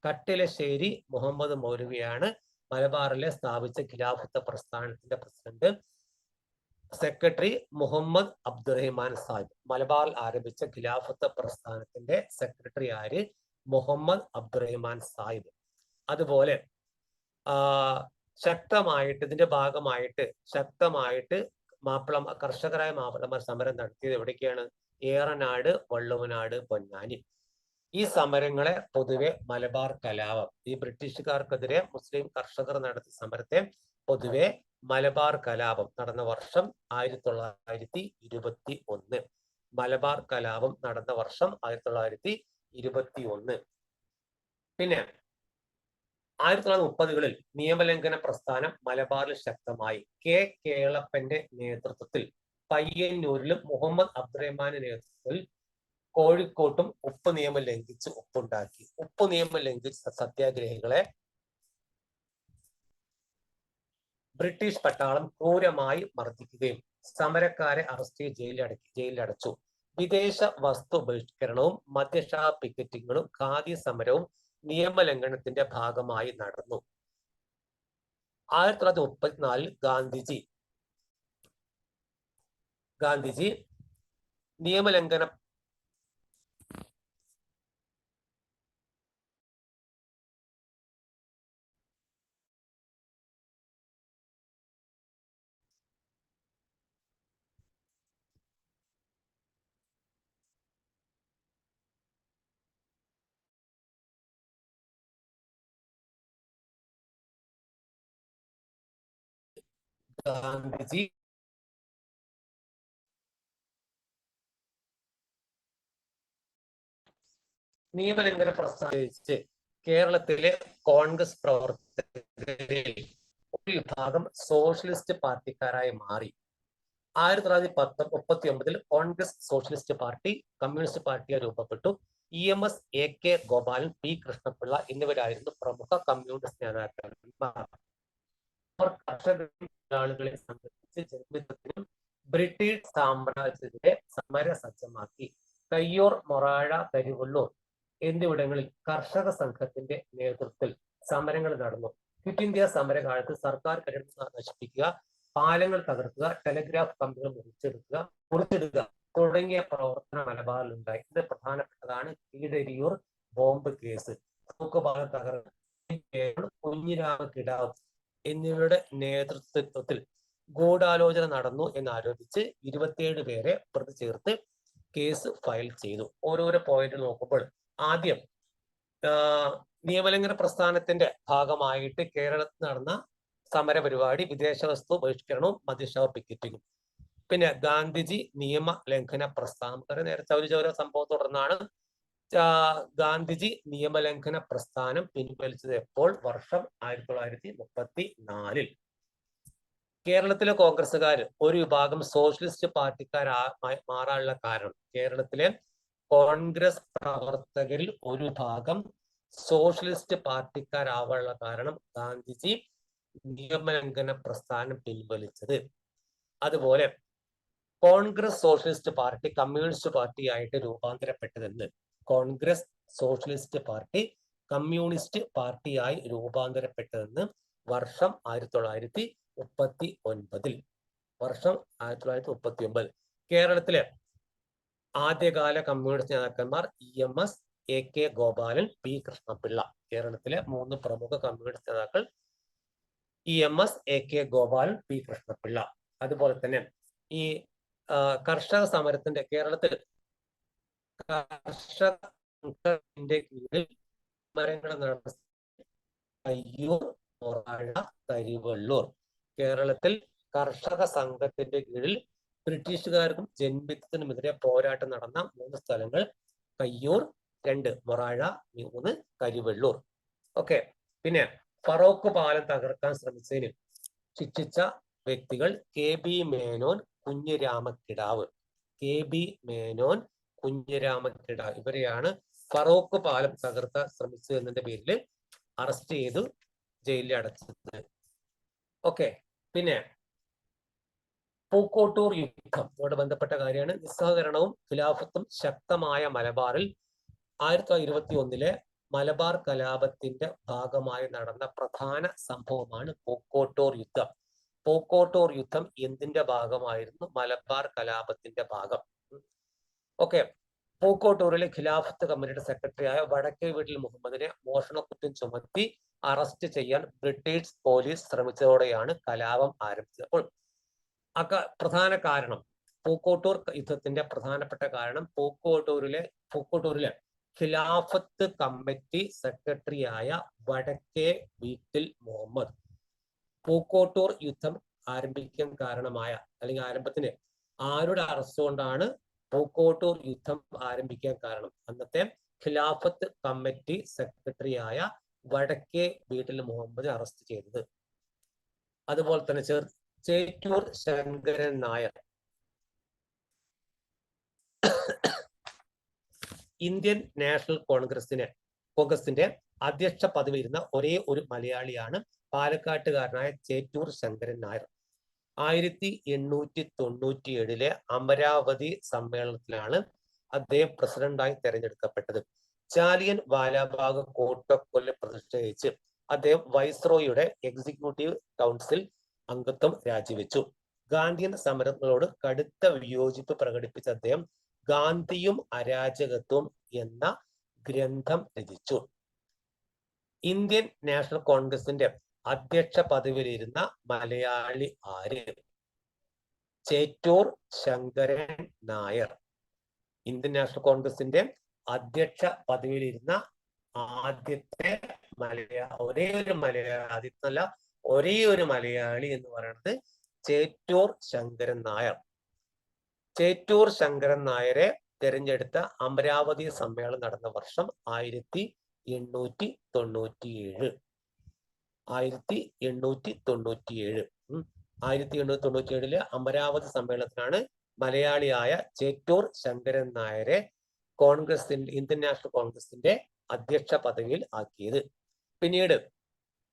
കട്ടിലശ്ശേരി മുഹമ്മദ് മൗലവിയാണ് മലബാറിലെ സ്ഥാപിച്ച ഖിലാഫത്ത് പ്രസ്ഥാനത്തിന്റെ പ്രസിഡന്റ്. സെക്രട്ടറി മുഹമ്മദ് അബ്ദുറഹ്മാൻ സാഹിബ്. മലബാറിൽ ആരംഭിച്ച ഖിലാഫത്ത് പ്രസ്ഥാനത്തിന്റെ സെക്രട്ടറി ആര്? മുഹമ്മദ് അബ്ദുറഹ്മാൻ സാഹിബ്. അതുപോലെ ഇതിന്റെ ഭാഗമായിട്ട് ശക്തമായിട്ട് കർഷകരായ മാപ്പിളമാർ സമരം നടത്തിയത് എവിടേക്കാണ്? ഏറനാട്, വള്ളുവനാട്, പൊന്നാനി. ഈ സമരങ്ങളെ പൊതുവെ മലബാർ കലാപം, ഈ ബ്രിട്ടീഷുകാർക്കെതിരെ മുസ്ലിം കർഷകർ നടത്തിയ സമരത്തെ പൊതുവെ മലബാർ കലാപം നടന്ന വർഷം 1921. മലബാർ കലാപം നടന്ന വർഷം 1921. പിന്നെ 1930-കളിൽ നിയമലംഘന പ്രസ്ഥാനം മലബാറിൽ ശക്തമായി. K കേളപ്പന്റെ നേതൃത്വത്തിൽ പയ്യന്നൂരിലും മുഹമ്മദ് അബ്ദുറഹ്മാന്റെ നേതൃത്വത്തിൽ കോഴിക്കോട്ടും ഉപ്പ് നിയമം ലംഘിച്ച് ഒപ്പുണ്ടാക്കി. ഉപ്പ് നിയമം ലംഘിച്ച സത്യാഗ്രഹികളെ ബ്രിട്ടീഷ് പട്ടാളം ക്രൂരമായി മർദ്ദിക്കുകയും സമരക്കാരെ അറസ്റ്റ് ചെയ്ത് ജയിലിലടച്ചു. വിദേശ വസ്തു ബഹിഷ്കരണവും മദ്യഷാപ്പ് പിക്കറ്റിങ്ങും ഖാദി സമരവും നിയമലംഘനത്തിന്റെ ഭാഗമായി നടന്നു. 1934 ഗാന്ധിജി ഗാന്ധിജി നിയമലംഘന ഗാന്ധിജി നിയമലംഘന പ്രസ്താവിച്ച് കേരളത്തിലെ കോൺഗ്രസ് പ്രവർത്തകരിൽ ഒരു വിഭാഗം സോഷ്യലിസ്റ്റ് പാർട്ടിക്കാരായി മാറി. 1939 കോൺഗ്രസ് സോഷ്യലിസ്റ്റ് പാർട്ടി കമ്മ്യൂണിസ്റ്റ് പാർട്ടിയായി രൂപപ്പെട്ടു. EMS AK Gopalan, P Krishnapillai എന്നിവരായിരുന്നു പ്രമുഖ കമ്മ്യൂണിസ്റ്റ് നേതാക്കന്മാർ. കർഷകരെ സംഘടിപ്പിച്ച് ജന്മിത്വത്തിനും ബ്രിട്ടീഷ് സാമ്രാജ്യത്തെ സമര സജ്ജമാക്കി. കയ്യൂർ, മൊറാഴ, കരിവള്ളൂർ എന്നിവിടങ്ങളിൽ കർഷക സംഘത്തിന്റെ നേതൃത്വത്തിൽ സമരങ്ങൾ നടന്നു. ക്വിറ്റ് ഇന്ത്യ സമരകാലത്ത് സർക്കാർ കെട്ടിടങ്ങൾ നശിപ്പിക്കുക, പാലങ്ങൾ തകർക്കുക, ടെലിഗ്രാഫ് കമ്പികൾ മുറിച്ചിടുക തുടങ്ങിയ പ്രവർത്തന മലബാറിലുണ്ടായി. ഇത് പ്രധാനപ്പെട്ടതാണ് കീഴരിയൂർ ബോംബ് കേസ്, തൂക്കുപാലം തകർക്കുക, കുഞ്ഞിരാമ കിടാവ് എന്നിവരുടെ നേതൃത്വത്തിൽ ഗൂഢാലോചന നടന്നു എന്നാരോപിച്ച് 27 പേരെ പ്രതി ചേർത്ത് കേസ് ഫയൽ ചെയ്തു. ഓരോരോ പോയിന്റ് നോക്കുമ്പോൾ ആദ്യം നിയമലംഘന പ്രസ്ഥാനത്തിന്റെ ഭാഗമായിട്ട് കേരളത്തിൽ നടന്ന സമര പരിപാടി വിദേശ വസ്തു ബഹിഷ്കരണവും മദ്യശാല പിക്കറ്റിങ്ങും. പിന്നെ ഗാന്ധിജി നിയമ ലംഘന പ്രസ്ഥാനം, നേരെ ചൗരിചൗര സംഭവം തുടർന്നാണ് ഗാന്ധിജി നിയമലംഘന പ്രസ്ഥാനം പിൻവലിച്ചത്. എപ്പോൾ? വർഷം 1934. കേരളത്തിലെ കോൺഗ്രസ്സുകാർ ഒരു വിഭാഗം സോഷ്യലിസ്റ്റ് പാർട്ടിക്കാരായി മാറാനുള്ള കാരണം, കേരളത്തിലെ കോൺഗ്രസ് പ്രവർത്തകരിൽ ഒരു ഭാഗം സോഷ്യലിസ്റ്റ് പാർട്ടിക്കാരാവാനുള്ള കാരണം ഗാന്ധിജി നിയമലംഘന പ്രസ്ഥാനം പിൻവലിച്ചത്. അതുപോലെ കോൺഗ്രസ് സോഷ്യലിസ്റ്റ് പാർട്ടി കമ്മ്യൂണിസ്റ്റ് പാർട്ടിയായിട്ട് രൂപാന്തരപ്പെട്ടതെന്ന്, കോൺഗ്രസ് സോഷ്യലിസ്റ്റ് പാർട്ടി കമ്മ്യൂണിസ്റ്റ് പാർട്ടിയായി രൂപാന്തരപ്പെട്ടതെന്ന് വർഷം 1939. വർഷം 1939. കേരളത്തിലെ ആദ്യകാല കമ്മ്യൂണിസ്റ്റ് നേതാക്കന്മാർ EMS AK Gopalan, P Krishnapillai. കേരളത്തിലെ 3 പ്രമുഖ കമ്മ്യൂണിസ്റ്റ് നേതാക്കൾ EMS AK Gopalan, P Krishnapillai. അതുപോലെ തന്നെ ഈ കർഷക സമരത്തിന്റെ കേരളത്തിൽ കർഷകന്റെ കീഴിൽ സമരങ്ങൾ നടന്ന കയ്യൂർ, മൊറാഴ, കരിവള്ളൂർ. കേരളത്തിൽ കർഷക സംഘത്തിന്റെ കീഴിൽ ബ്രിട്ടീഷുകാർക്കും ജന്മിത്വത്തിനുമെതിരെ പോരാട്ടം നടന്ന 3 സ്ഥലങ്ങൾ: കയ്യൂർ 2, മൊറാഴ 3, കരിവള്ളൂർ. ഓക്കെ. പിന്നെ ഫറോക്ക് പാലം തകർക്കാൻ ശ്രമിച്ചതിന് ശിക്ഷിച്ച വ്യക്തികൾ KB മേനോൻ, കുഞ്ഞിരാമക്കിടാവ്. KB മേനോൻ, കുഞ്ഞിരാമക്കിടാവ് ഇവരെയാണ് ഫറോക്ക് പാലം തകർക്കാൻ ശ്രമിച്ചത് എന്നതിന്റെ പേരിൽ അറസ്റ്റ് ചെയ്തു ജയിലിൽ അടച്ചത്. ഓക്കെ. പിന്നെ പൂക്കോട്ടൂർ യുദ്ധം ഇവിടെ ബന്ധപ്പെട്ട കാര്യമാണ്. നിസ്സഹകരണവും ഖിലാഫത്തും ശക്തമായ മലബാറിൽ 1921 മലബാർ കലാപത്തിന്റെ ഭാഗമായി നടന്ന പ്രധാന സംഭവമാണ് പൂക്കോട്ടൂർ യുദ്ധം. പൂക്കോട്ടൂർ യുദ്ധം എന്തിന്റെ ഭാഗമായിരുന്നു? മലബാർ കലാപത്തിന്റെ ഭാഗം. ഓക്കെ. പൂക്കോട്ടൂരിലെ ഖിലാഫത്ത് കമ്മിറ്റിയുടെ സെക്രട്ടറിയായ വടക്കേ വീട്ടിൽ മുഹമ്മദിനെ മോഷണക്കുറ്റം ചുമത്തി അറസ്റ്റ് ചെയ്യാൻ ബ്രിട്ടീഷ് പോലീസ് ശ്രമിച്ചതോടെയാണ് കലാപം ആരംഭിച്ചത്. അപ്പോൾ പ്രധാന കാരണം, പൂക്കോട്ടൂർ യുദ്ധത്തിന്റെ പ്രധാനപ്പെട്ട കാരണം പൂക്കോട്ടൂരിലെ ഖിലാഫത്ത് കമ്മിറ്റി സെക്രട്ടറിയായ വടക്കേ വീട്ടിൽ മുഹമ്മദ് പൂക്കോട്ടൂർ യുദ്ധം ആരംഭിക്കാൻ കാരണമായ, അല്ലെങ്കിൽ ആരംഭത്തിന് ആരുടെ അറസ്റ്റ് കൊണ്ടാണ് പൂക്കോട്ടൂർ യുദ്ധം ആരംഭിക്കാൻ കാരണം? അന്നത്തെ ഖിലാഫത്ത് കമ്മിറ്റി സെക്രട്ടറിയായ വടക്കേ വീട്ടിൽ മുഹമ്മദ് അറസ്റ്റ് ചെയ്തത്. അതുപോലെ തന്നെ ചേറ്റൂർ ശങ്കരൻ നായർ ഇന്ത്യൻ നാഷണൽ കോൺഗ്രസിന്റെ അധ്യക്ഷ പദവി ഇരുന്ന ഒരേ ഒരു മലയാളിയാണ് പാലക്കാട്ടുകാരനായ ചേറ്റൂർ ശങ്കരൻ നായർ. 1897 അമരാവതി സമ്മേളനത്തിലാണ് അദ്ദേഹം പ്രസിഡന്റായി തെരഞ്ഞെടുക്കപ്പെട്ടത്. ചാലിയൻ വാലാബാഗ് കൂട്ടക്കൊല പ്രതിഷേധിച്ച് അദ്ദേഹം വൈസ്രോയിയുടെ എക്സിക്യൂട്ടീവ് കൗൺസിൽ അംഗത്വം രാജിവെച്ചു. ഗാന്ധിയൻ സമരങ്ങളോട് കടുത്ത വിയോജിപ്പ് പ്രകടിപ്പിച്ച അദ്ദേഹം ഗാന്ധിയും അരാജകത്വം എന്ന ഗ്രന്ഥം രചിച്ചു. ഇന്ത്യൻ നാഷണൽ കോൺഗ്രസിന്റെ അധ്യക്ഷ പദവിയിലിരുന്ന മലയാളി ആര്? ചേറ്റൂർ ശങ്കരൻ നായർ. ഇന്ത്യൻ നാഷണൽ കോൺഗ്രസിന്റെ അധ്യക്ഷ പദവിയിലിരുന്ന ആദ്യത്തെ ഒരേ ഒരു മലയാളി എന്ന് പറയുന്നത് ചേറ്റൂർ ശങ്കരൻ നായർ. ചേറ്റൂർ ശങ്കരൻ നായരെ തിരഞ്ഞെടുത്ത അമരാവതി സമ്മേളനം നടന്ന വർഷം 1897. 1897 അമരാവതി സമ്മേളനത്തിലാണ് മലയാളിയായ ചേറ്റൂർ ശങ്കരൻ നായരെ ഇന്ത്യൻ നാഷണൽ കോൺഗ്രസിന്റെ അധ്യക്ഷ പദവിയിൽ ആക്കിയത്. പിന്നീട്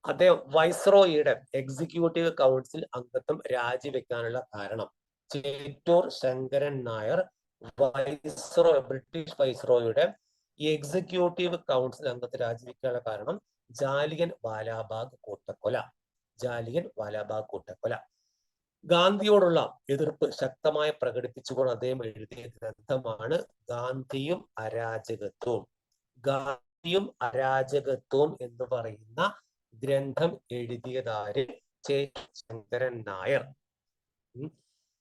അദ്ദേഹം വൈസ്രോയിയുടെ എക്സിക്യൂട്ടീവ് കൗൺസിൽ അംഗത്വം രാജിവെക്കാനുള്ള കാരണം, ചേറ്റൂർ ശങ്കരൻ നായർ ബ്രിട്ടീഷ് വൈസ്രോയിയുടെ എക്സിക്യൂട്ടീവ് കൗൺസിൽ അംഗത്വം രാജിവെക്കാനുള്ള കാരണം ജാലിയൻ വാലാബാഗ് കൂട്ടക്കൊല. ഗാന്ധിയോടുള്ള എതിർപ്പ് ശക്തമായി പ്രകടിപ്പിച്ചുകൊണ്ട് അദ്ദേഹം എഴുതിയ ഗ്രന്ഥമാണ് ഗാന്ധിയും അരാജകത്വവും എന്ന് പറയുന്ന ഗ്രന്ഥം എഴുതിയതാര്? ചേറ്റൂർ ശങ്കരൻ നായർ.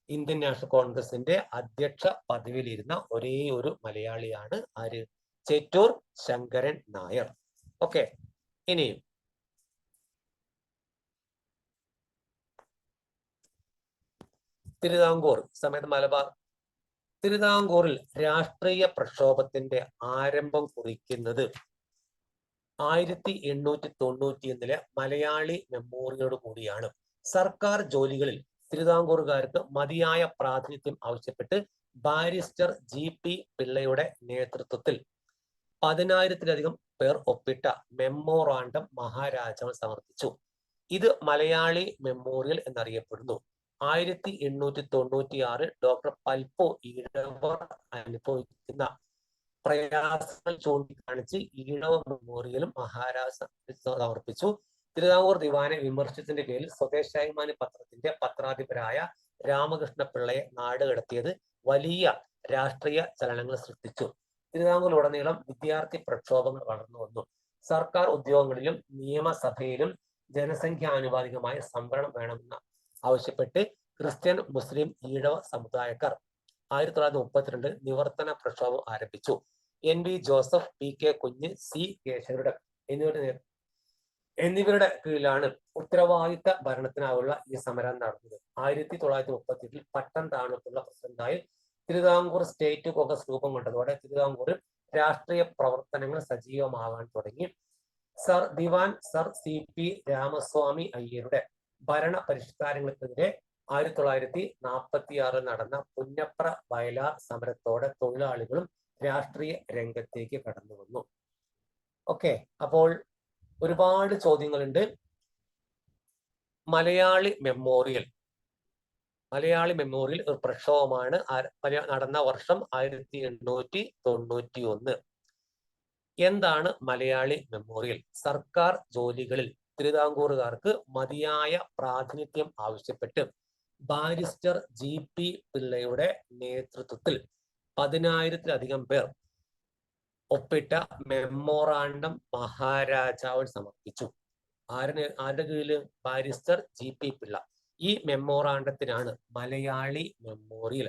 ഇന്ത്യൻ നാഷണൽ കോൺഗ്രസിന്റെ അധ്യക്ഷ പദവിയിലിരുന്ന ഒരേ ഒരു മലയാളിയാണ് ആര്? ചേറ്റൂർ ശങ്കരൻ നായർ. ഓക്കെ, ഇനിയും തിരുവിതാംകൂർ സമയത്ത് മലബാർ. തിരുവിതാംകൂറിൽ രാഷ്ട്രീയ പ്രക്ഷോഭത്തിന്റെ ആരംഭം കുറിക്കുന്നത് 1891 മലയാളി മെമ്മോറിയലോട് കൂടിയാണ്. സർക്കാർ ജോലികളിൽ തിരുവിതാംകൂറുകാർക്ക് മതിയായ പ്രാതിനിധ്യം ആവശ്യപ്പെട്ട് ബാരിസ്റ്റർ GP പിള്ളയുടെ നേതൃത്വത്തിൽ 10,000-ലധികം പേർ ഒപ്പിട്ട മെമ്മോറാണ്ടം മഹാരാജാവ് സമർപ്പിച്ചു. ഇത് മലയാളി മെമ്മോറിയൽ എന്നറിയപ്പെടുന്നു. 1896 ഡോക്ടർ പൽപ്പു ഈഴവർ അനുഭവിക്കുന്ന പ്രയാസങ്ങൾ ചൂണ്ടിക്കാണിച്ച് ഈഴവ മെമ്മോറിയലും മഹാരാജ് സമർപ്പിച്ചു. തിരുവിതാംകൂർ ദിവാനെ വിമർശിച്ചതിന്റെ പേരിൽ സ്വദേശാഭിമാനി പത്രത്തിന്റെ പത്രാധിപരായ രാമകൃഷ്ണ പിള്ളയെ നാട് കടത്തിയത് വലിയ രാഷ്ട്രീയ ചലനങ്ങൾ സൃഷ്ടിച്ചു. തിരുവിതാംകൂറിലുടനീളം വിദ്യാർത്ഥി പ്രക്ഷോഭങ്ങൾ വളർന്നു വന്നു. സർക്കാർ ഉദ്യോഗങ്ങളിലും നിയമസഭയിലും ജനസംഖ്യാനുപാതികമായ സംവരണം വേണമെന്ന് ആവശ്യപ്പെട്ട് ക്രിസ്ത്യൻ, മുസ്ലിം, ഈഴവ സമുദായക്കാർ 1932 നിവർത്തന പ്രക്ഷോഭം ആരംഭിച്ചു. NV ജോസഫ്, PK കുഞ്ഞ്, C കേശവരുടെ എന്നിവരുടെ കീഴിലാണ് ഉത്തരവാദിത്ത ഭരണത്തിനായുള്ള ഈ സമരം നടന്നത്. 1938 പട്ടം താണത്തുള്ള പ്രസിഡന്റായി തിരുവിതാംകൂർ സ്റ്റേറ്റ് കോൺഗ്രസ് രൂപം കൊണ്ടതോടെ തിരുവിതാംകൂറിൽ രാഷ്ട്രീയ പ്രവർത്തനങ്ങൾ സജീവമാകാൻ തുടങ്ങി. ദിവാൻ സർ CP രാമസ്വാമി അയ്യരുടെ ഭരണ പരിഷ്കാരങ്ങൾക്കെതിരെ 1946 നടന്ന പുന്നപ്ര വയലാർ സമരത്തോടെ തൊഴിലാളികളും രാഷ്ട്രീയ രംഗത്തേക്ക് കടന്നു വന്നു. ഓക്കെ, അപ്പോൾ ഒരുപാട് ചോദ്യങ്ങളുണ്ട്. മലയാളി മെമ്മോറിയൽ ഒരു പ്രക്ഷോഭമാണ്. നടന്ന വർഷം 1891. എന്താണ് മലയാളി മെമ്മോറിയൽ? സർക്കാർ ജോലികളിൽ തിരുവിതാംകൂറുകാർക്ക് മതിയായ പ്രാതിനിധ്യം ആവശ്യപ്പെട്ട് ബാരിസ്റ്റർ GP പിള്ളയുടെ നേതൃത്വത്തിൽ 10,000-ലധികം പേർ ഒപ്പിട്ട മെമ്മോറാണ്ടം മഹാരാജാവിന് സമർപ്പിച്ചു. ആരുടെ കീഴില്? Barrister GP Pillai. ഈ മെമ്മോറാണ്ടത്തിനാണ് മലയാളി മെമ്മോറിയൽ.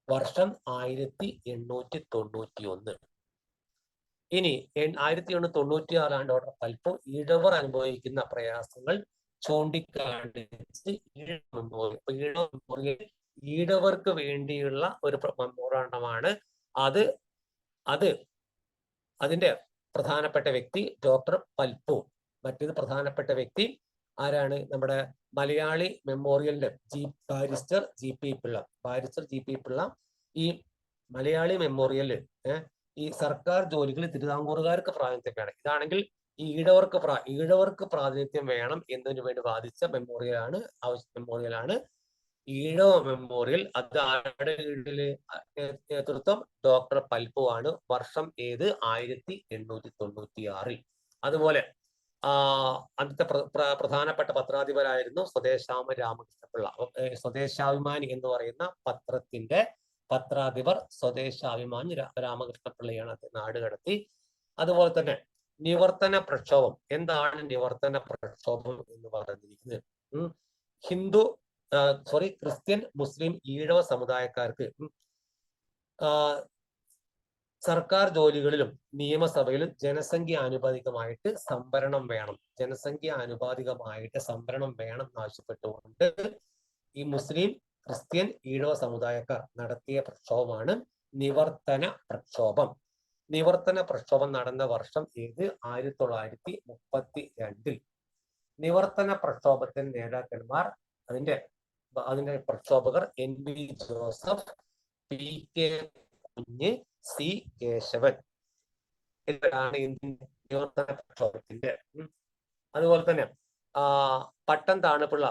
വർഷം 1891. ഇനി 1896 ഡോക്ടർ പൽപ്പു ഈഴവർ അനുഭവിക്കുന്ന പ്രയാസങ്ങൾ ചൂണ്ടിക്കാണിച്ച് ഈഴവർക്ക് വേണ്ടിയുള്ള ഒരു മെമ്മോറാണ്ടമാണ്. അതിന്റെ പ്രധാനപ്പെട്ട വ്യക്തി ഡോക്ടർ പൽപ്പു. മറ്റൊരു പ്രധാനപ്പെട്ട വ്യക്തി ആരാണ്? നമ്മുടെ മലയാളി മെമ്മോറിയലിന്റെ ബാരിസ്റ്റർ GP പിള്ള. ഈ മലയാളി മെമ്മോറിയലിൽ ഈ സർക്കാർ ജോലികൾ തിരുവിതാംകൂറുകാർക്ക് പ്രാതിനിധ്യം വേണം. ഇതാണെങ്കിൽ ഈ ഈഴവർക്ക് പ്രാതിനിധ്യം വേണം എന്നതിനു വേണ്ടി വാദിച്ച മെമ്മോറിയലാണ് ഈഴവ മെമ്മോറിയൽ. അത് ആരുടെ കീഴില് നേതൃത്വം? ഡോക്ടർ പൽപ്പു ആണ്. വർഷം ഏത്? 1896. അതുപോലെ അന്നത്തെ പ്രധാനപ്പെട്ട പത്രാധിപരായിരുന്നു സ്വദേശാമ രാമകൃഷ്ണപിള്ള. സ്വദേശാഭിമാനി എന്ന് പറയുന്ന പത്രത്തിന്റെ പത്രാധിപർ സ്വദേശാഭിമാനി രാമകൃഷ്ണപിള്ളയാണ് അദ്ദേഹം നാട് കടത്തി. അതുപോലെ തന്നെ നിവർത്തന പ്രക്ഷോഭം. എന്താണ് നിവർത്തന പ്രക്ഷോഭം എന്ന് പറഞ്ഞിരിക്കുന്നത്? ക്രിസ്ത്യൻ, മുസ്ലിം, ഈഴവ സമുദായക്കാർക്ക് സർക്കാർ ജോലികളിലും നിയമസഭയിലും ജനസംഖ്യ ആനുപാതികമായിട്ട് സംവരണം വേണം. ജനസംഖ്യ ആനുപാതികമായിട്ട് സംവരണം വേണം എന്നാവശ്യപ്പെട്ടുകൊണ്ട് ഈ മുസ്ലിം, ക്രിസ്ത്യൻ, ഈഴവ സമുദായക്കാർ നടത്തിയ പ്രക്ഷോഭമാണ് നിവർത്തന പ്രക്ഷോഭം. നിവർത്തന പ്രക്ഷോഭം നടന്ന വർഷം ഏത്? 1932. നിവർത്തന പ്രക്ഷോഭത്തിന്റെ നേതാക്കന്മാർ, അതിന്റെ പ്രക്ഷോഭകർ NV ജോസഫ്, PK കുഞ്ഞ്, C കേശവൻ. ഇവരാണ് നിവർത്തന പ്രക്ഷോഭത്തിന്റെ. അതുപോലെ തന്നെ പട്ടം താണുപിള്ള,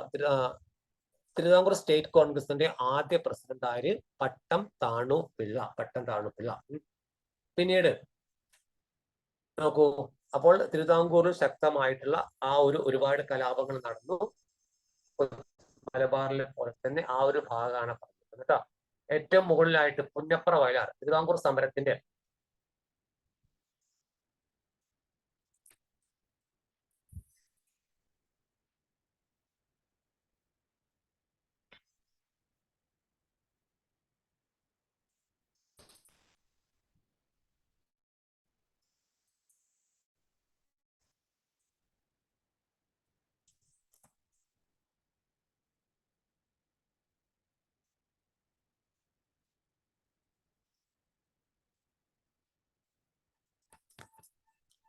തിരുവിതാംകൂർ സ്റ്റേറ്റ് കോൺഗ്രസിന്റെ ആദ്യ പ്രസിഡന്റ് ആര്? പട്ടം താണുപിള്ള. പിന്നീട് നോക്കൂ, അപ്പോൾ തിരുവിതാംകൂറിൽ ശക്തമായിട്ടുള്ള ഒരുപാട് കലാപങ്ങൾ നടന്നു. മലബാറിലെ പോലെ തന്നെ ആ ഒരു ഭാഗമാണ് പറഞ്ഞത് കേട്ടോ. ഏറ്റവും മുകളിലായിട്ട് പുന്നപ്ര വയലാർ, തിരുവിതാംകൂർ സമരത്തിന്റെ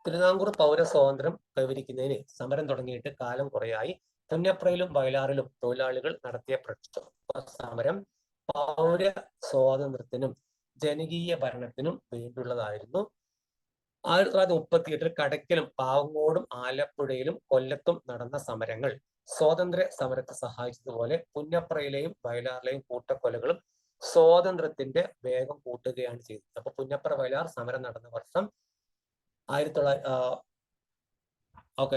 തിരുവിതാംകൂർ പൗരസ്വാതന്ത്ര്യം കൈവരിക്കുന്നതിന് സമരം തുടങ്ങിയിട്ട് കാലം കുറയായി. പുന്നപ്രയിലും വയലാറിലും തൊഴിലാളികൾ നടത്തിയ പ്രക്ഷോഭ സമരം പൗര സ്വാതന്ത്ര്യത്തിനും ജനകീയ ഭരണത്തിനും വേണ്ടിയുള്ളതായിരുന്നു. 1938 കടയ്ക്കലും പാവങ്ങോടും ആലപ്പുഴയിലും കൊല്ലത്തും നടന്ന സമരങ്ങൾ സ്വാതന്ത്ര്യ സമരത്തെ സഹായിച്ചതുപോലെ പുന്നപ്രയിലെയും വയലാറിലെയും കൂട്ടക്കൊലകളും സ്വാതന്ത്ര്യത്തിന്റെ വേഗം കൂട്ടുകയാണ് ചെയ്തത്. അപ്പൊ പുന്നപ്ര വയലാർ സമരം നടന്ന വർഷം 1900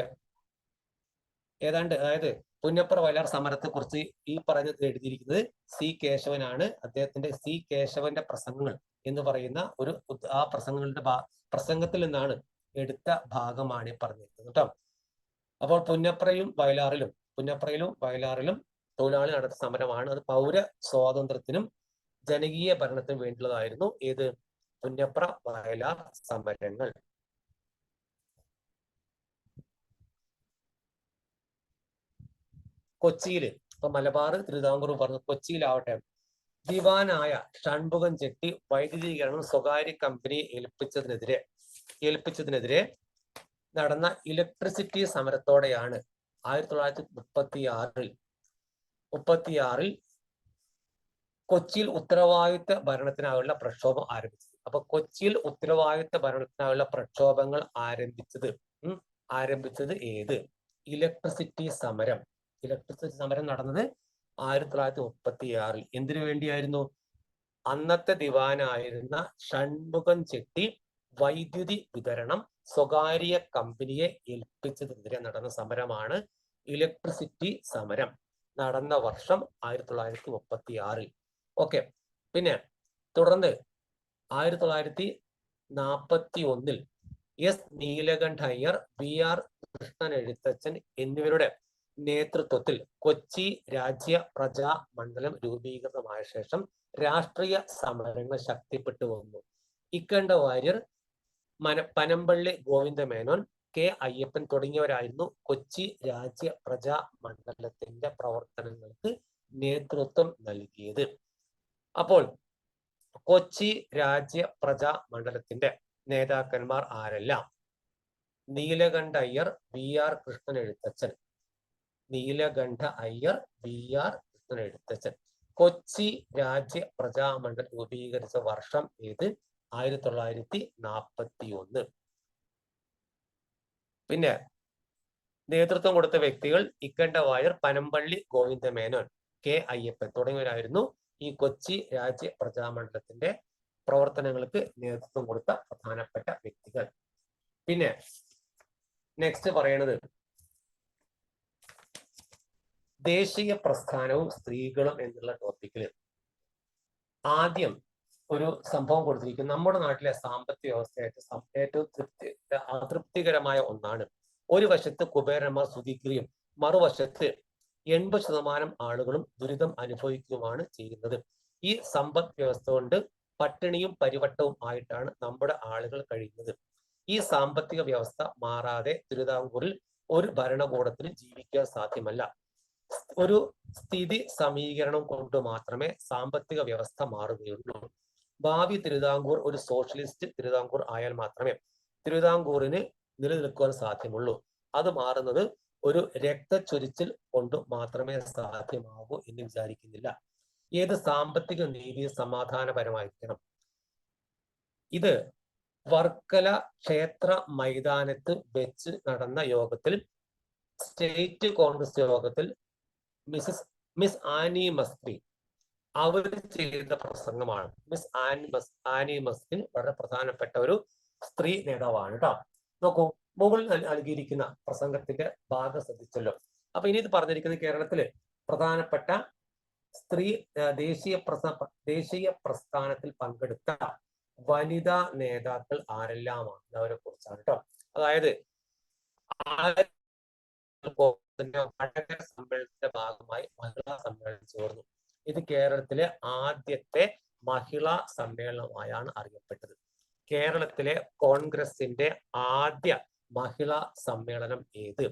ഏതാണ്ട്, അതായത് പുന്നപ്ര വയലാർ സമരത്തെ കുറിച്ച് ഈ പറഞ്ഞത് എഴുതിയിരിക്കുന്നത് C കേശവനാണ്. അദ്ദേഹത്തിന്റെ C കേശവന്റെ പ്രസംഗങ്ങൾ എന്ന് പറയുന്ന ആ പ്രസംഗത്തിൽ നിന്നാണ് എടുത്ത ഭാഗമാണ് ഈ പറഞ്ഞിരിക്കുന്നത് കേട്ടോ. അപ്പോൾ പുന്നപ്രയിലും വയലാറിലും തൊഴിലാളി നടത്തിയ സമരമാണ്. അത് പൗര സ്വാതന്ത്ര്യത്തിനും ജനകീയ ഭരണത്തിനും വേണ്ടിയുള്ളതായിരുന്നു. ഏത്? പുന്നപ്ര വയലാർ സമരങ്ങൾ. കൊച്ചിയില്, ഇപ്പൊ മലബാർ, തിരുവിതാംകൂർ പറഞ്ഞു, കൊച്ചിയിലാവട്ടെ ദിവാനായ ഷൺമുഖം ചെട്ടി വൈദ്യുതീകരണം സ്വകാര്യ കമ്പനിയെ ഏൽപ്പിച്ചതിനെതിരെ നടന്ന ഇലക്ട്രിസിറ്റി സമരത്തോടെയാണ് 1936 കൊച്ചിയിൽ ഉത്തരവാദിത്ത ഭരണത്തിനായുള്ള പ്രക്ഷോഭം ആരംഭിച്ചത്. അപ്പൊ കൊച്ചിയിൽ ഉത്തരവാദിത്ത ഭരണത്തിനായുള്ള പ്രക്ഷോഭങ്ങൾ ആരംഭിച്ചത് ഏത്? ഇലക്ട്രിസിറ്റി സമരം നടന്നത് 1936. എന്തിനു വേണ്ടിയായിരുന്നു? അന്നത്തെ ദിവാനായിരുന്ന ഷൺമുഖം ചെട്ടി വൈദ്യുതി വിതരണം സ്വകാര്യ കമ്പനിയെ ഏൽപ്പിച്ചതിനെതിരെ നടന്ന സമരമാണ് ഇലക്ട്രിസിറ്റി സമരം. നടന്ന വർഷം 1936. ഓക്കെ. പിന്നെ തുടർന്ന് 1941 S നീലകണ്ഠ അയ്യർ, BR കൃഷ്ണൻ എഴുത്തച്ഛൻ എന്നിവരുടെ നേതൃത്വത്തിൽ കൊച്ചി രാജ്യ പ്രജാ മണ്ഡലം രൂപീകൃതമായ ശേഷം രാഷ്ട്രീയ സമരങ്ങൾ ശക്തിപ്പെട്ടു വന്നു. ഇക്കണ്ട വാര്യർ, പനമ്പള്ളി ഗോവിന്ദമേനോൻ, K അയ്യപ്പൻ തുടങ്ങിയവരായിരുന്നു കൊച്ചി രാജ്യ പ്രജാ മണ്ഡലത്തിന്റെ പ്രവർത്തനങ്ങൾക്ക് നേതൃത്വം നൽകിയത്. അപ്പോൾ കൊച്ചി രാജ്യ പ്രജാ മണ്ഡലത്തിന്റെ നേതാക്കന്മാർ ആരെല്ലാം? നീലകണ്ഠ അയ്യർ, BR കൃഷ്ണൻ എഴുത്തച്ഛൻ. കൊച്ചി രാജ്യ പ്രജാമണ്ഡലം രൂപീകരിച്ച വർഷം ഏത്? 1941. പിന്നെ നേതൃത്വം കൊടുത്ത വ്യക്തികൾ ഇക്കണ്ട വാര്യർ, പനമ്പള്ളി ഗോവിന്ദമേനോൻ, K അയ്യപ്പൻ തുടങ്ങിയവരായിരുന്നു ഈ കൊച്ചി രാജ്യ പ്രജാമണ്ഡലത്തിന്റെ പ്രവർത്തനങ്ങൾക്ക് നേതൃത്വം കൊടുത്ത പ്രധാനപ്പെട്ട വ്യക്തികൾ. പിന്നെ നെക്സ്റ്റ് പറയണത് ദേശീയ പ്രസ്ഥാനവും സ്ത്രീകളും എന്നുള്ള ടോപ്പിക്കിൽ ആദ്യം ഒരു സംഭവം കൊടുത്തിരിക്കുന്നു. നമ്മുടെ നാട്ടിലെ സാമ്പത്തിക വ്യവസ്ഥയായിട്ട് ഏറ്റവും അതൃപ്തികരമായ ഒന്നാണ്. ഒരു വശത്ത് കുബേരന്മാർ സുഖിക്കുകയും മറുവശത്ത് 80% ആളുകളും ദുരിതം അനുഭവിക്കുകയുമാണ് ചെയ്യുന്നത്. ഈ സമ്പദ് വ്യവസ്ഥ കൊണ്ട് പട്ടിണിയും പരിവട്ടവും ആയിട്ടാണ് നമ്മുടെ ആളുകൾ കഴിയുന്നത്. ഈ സാമ്പത്തിക വ്യവസ്ഥ മാറാതെ തിരുവിതാംകൂറിൽ ഒരു ഭരണകൂടത്തിന് ജീവിക്കാൻ സാധ്യമല്ല. ഒരു സ്ഥിതി സമീകരണം കൊണ്ട് മാത്രമേ സാമ്പത്തിക വ്യവസ്ഥ മാറുകയുള്ളൂ. ഭാവി തിരുവിതാംകൂർ ഒരു സോഷ്യലിസ്റ്റ് തിരുവിതാംകൂർ ആയാൽ മാത്രമേ തിരുവിതാംകൂറിന് നിലനിൽക്കുവാൻ സാധ്യമുള്ളൂ. അത് മാറുന്നത് ഒരു രക്തച്ചൊരിച്ചിൽ കൊണ്ട് മാത്രമേ സാധ്യമാകൂ എന്ന് വിചാരിക്കുന്നില്ല. ഏത് സാമ്പത്തിക നീതി സമാധാനപരമായിരിക്കണം. ഇത് വർക്കല ക്ഷേത്ര മൈതാനത്ത് വെച്ച് നടന്ന യോഗത്തിൽ, സ്റ്റേറ്റ് കോൺഗ്രസ് യോഗത്തിൽ മിസ് ആനി മസ്കി അവർ ചെയ്ത പ്രസംഗമാണ്. മിസ് ആനി മസ്കി വളരെ പ്രധാനപ്പെട്ട ഒരു സ്ത്രീ നേതാവാണ് കേട്ടോ. നോക്കൂ, മുകളിൽ നൽകിയിരിക്കുന്ന പ്രസംഗത്തിന്റെ ഭാഗം ശ്രദ്ധിച്ചല്ലോ. അപ്പൊ ഇനി ഇത് പറഞ്ഞിരിക്കുന്നത് കേരളത്തില് പ്രധാനപ്പെട്ട സ്ത്രീ ദേശീയ പ്രസ്ഥാനത്തിൽ പങ്കെടുത്ത വനിതാ നേതാക്കൾ ആരെല്ലാമാണ് അവരെ കുറിച്ചാണ് കേട്ടോ. അതായത് വടകര സമ്മേളനത്തിന്റെ ഭാഗമായി മഹിളാ സമ്മേളനം ചേർന്നു. ഇത് കേരളത്തിലെ ആദ്യത്തെ മഹിളാ സമ്മേളനമായാണ് അറിയപ്പെട്ടത്. കേരളത്തിലെ കോൺഗ്രസിന്റെ ആദ്യ മഹിളാ സമ്മേളനം ഏത്?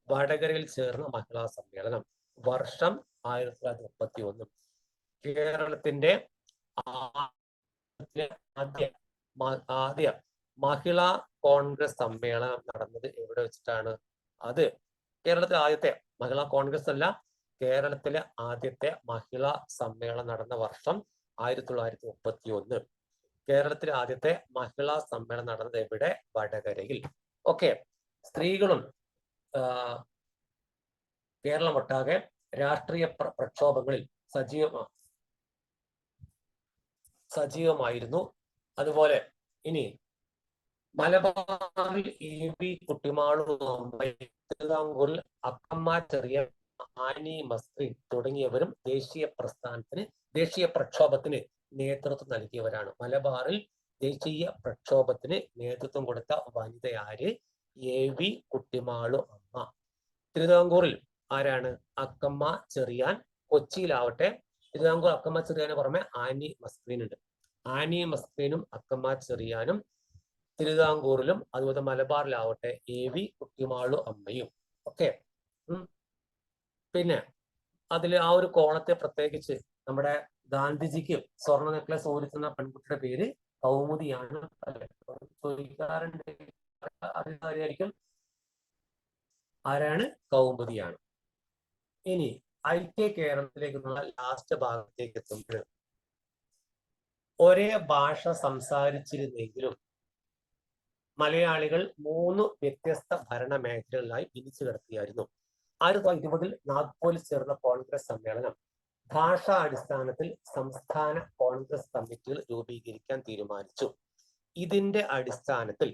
വടകരയിൽ ചേർന്ന മഹിളാ സമ്മേളനം. വർഷം 1931. കേരളത്തിന്റെ ആദ്യ മഹിളാ കോൺഗ്രസ് സമ്മേളനം നടന്നത് എവിടെ വെച്ചിട്ടാണ്? അത് കേരളത്തിലെ ആദ്യത്തെ മഹിളാ കോൺഗ്രസ് അല്ല, കേരളത്തിലെ ആദ്യത്തെ മഹിളാ സമ്മേളനം നടന്ന വർഷം 1931. കേരളത്തിലെ ആദ്യത്തെ മഹിളാ സമ്മേളനം നടന്നത് എവിടെ? വടകരയിൽ. ഓക്കെ, സ്ത്രീകളും കേരളമൊട്ടാകെ രാഷ്ട്രീയ പ്രക്ഷോഭങ്ങളിൽ സജീവമായിരുന്നു. അതുപോലെ ഇനി മലബാറിൽ EV കുട്ടിമാളും തിരുവിതാംകൂറിൽ അക്കമ്മ ചെറിയാൻ, ആനി മസ്കി തുടങ്ങിയവരും ദേശീയ പ്രക്ഷോഭത്തിന് നേതൃത്വം നൽകിയവരാണ്. മലബാറിൽ ദേശീയ പ്രക്ഷോഭത്തിന് നേതൃത്വം കൊടുത്ത വനിതയാര്? AV കുട്ടിമാളു അമ്മ. തിരുവിതാംകൂറിൽ ആരാണ്? അക്കമ്മ ചെറിയാൻ. കൊച്ചിയിലാവട്ടെ തിരുവിതാംകൂർ അക്കമ്മ ചെറിയാന് പുറമെ ആനി മസ്കീനുണ്ട്. ആനി മസ്കീനും അക്കമ്മ ചെറിയാനും തിരുവിതാംകൂറിലും അതുപോലെ മലബാറിലാവട്ടെ AV കുട്ടിമാളു അമ്മയും. ഓക്കെ, പിന്നെ അതിൽ ആ ഒരു കോളത്തെ പ്രത്യേകിച്ച് നമ്മുടെ ഗാന്ധിജിക്ക് സ്വർണ്ണ നെക്ലസ് ഓടിക്കുന്ന പെൺകുട്ടിയുടെ പേര് കൗമുദിയാണ്. അറിയായിരിക്കും ആരാണ്? കൗമുദിയാണ്. ഇനി ഐക്യ കേരളത്തിലേക്കുള്ള ലാസ്റ്റ് ഭാഗത്തേക്ക് എത്തുമ്പോൾ ഒരേ ഭാഷ സംസാരിച്ചിരുന്നെങ്കിലും മലയാളികൾ 3 വ്യത്യസ്ത ഭരണ മേഖലകളിലായി പിരിച്ചു കിടത്തിയായിരുന്നു. 1920 നാഗ്പൂരിൽ ചേർന്ന കോൺഗ്രസ് സമ്മേളനം ഭാഷാ അടിസ്ഥാനത്തിൽ സംസ്ഥാന കോൺഗ്രസ് കമ്മിറ്റികൾ രൂപീകരിക്കാൻ തീരുമാനിച്ചു. ഇതിന്റെ അടിസ്ഥാനത്തിൽ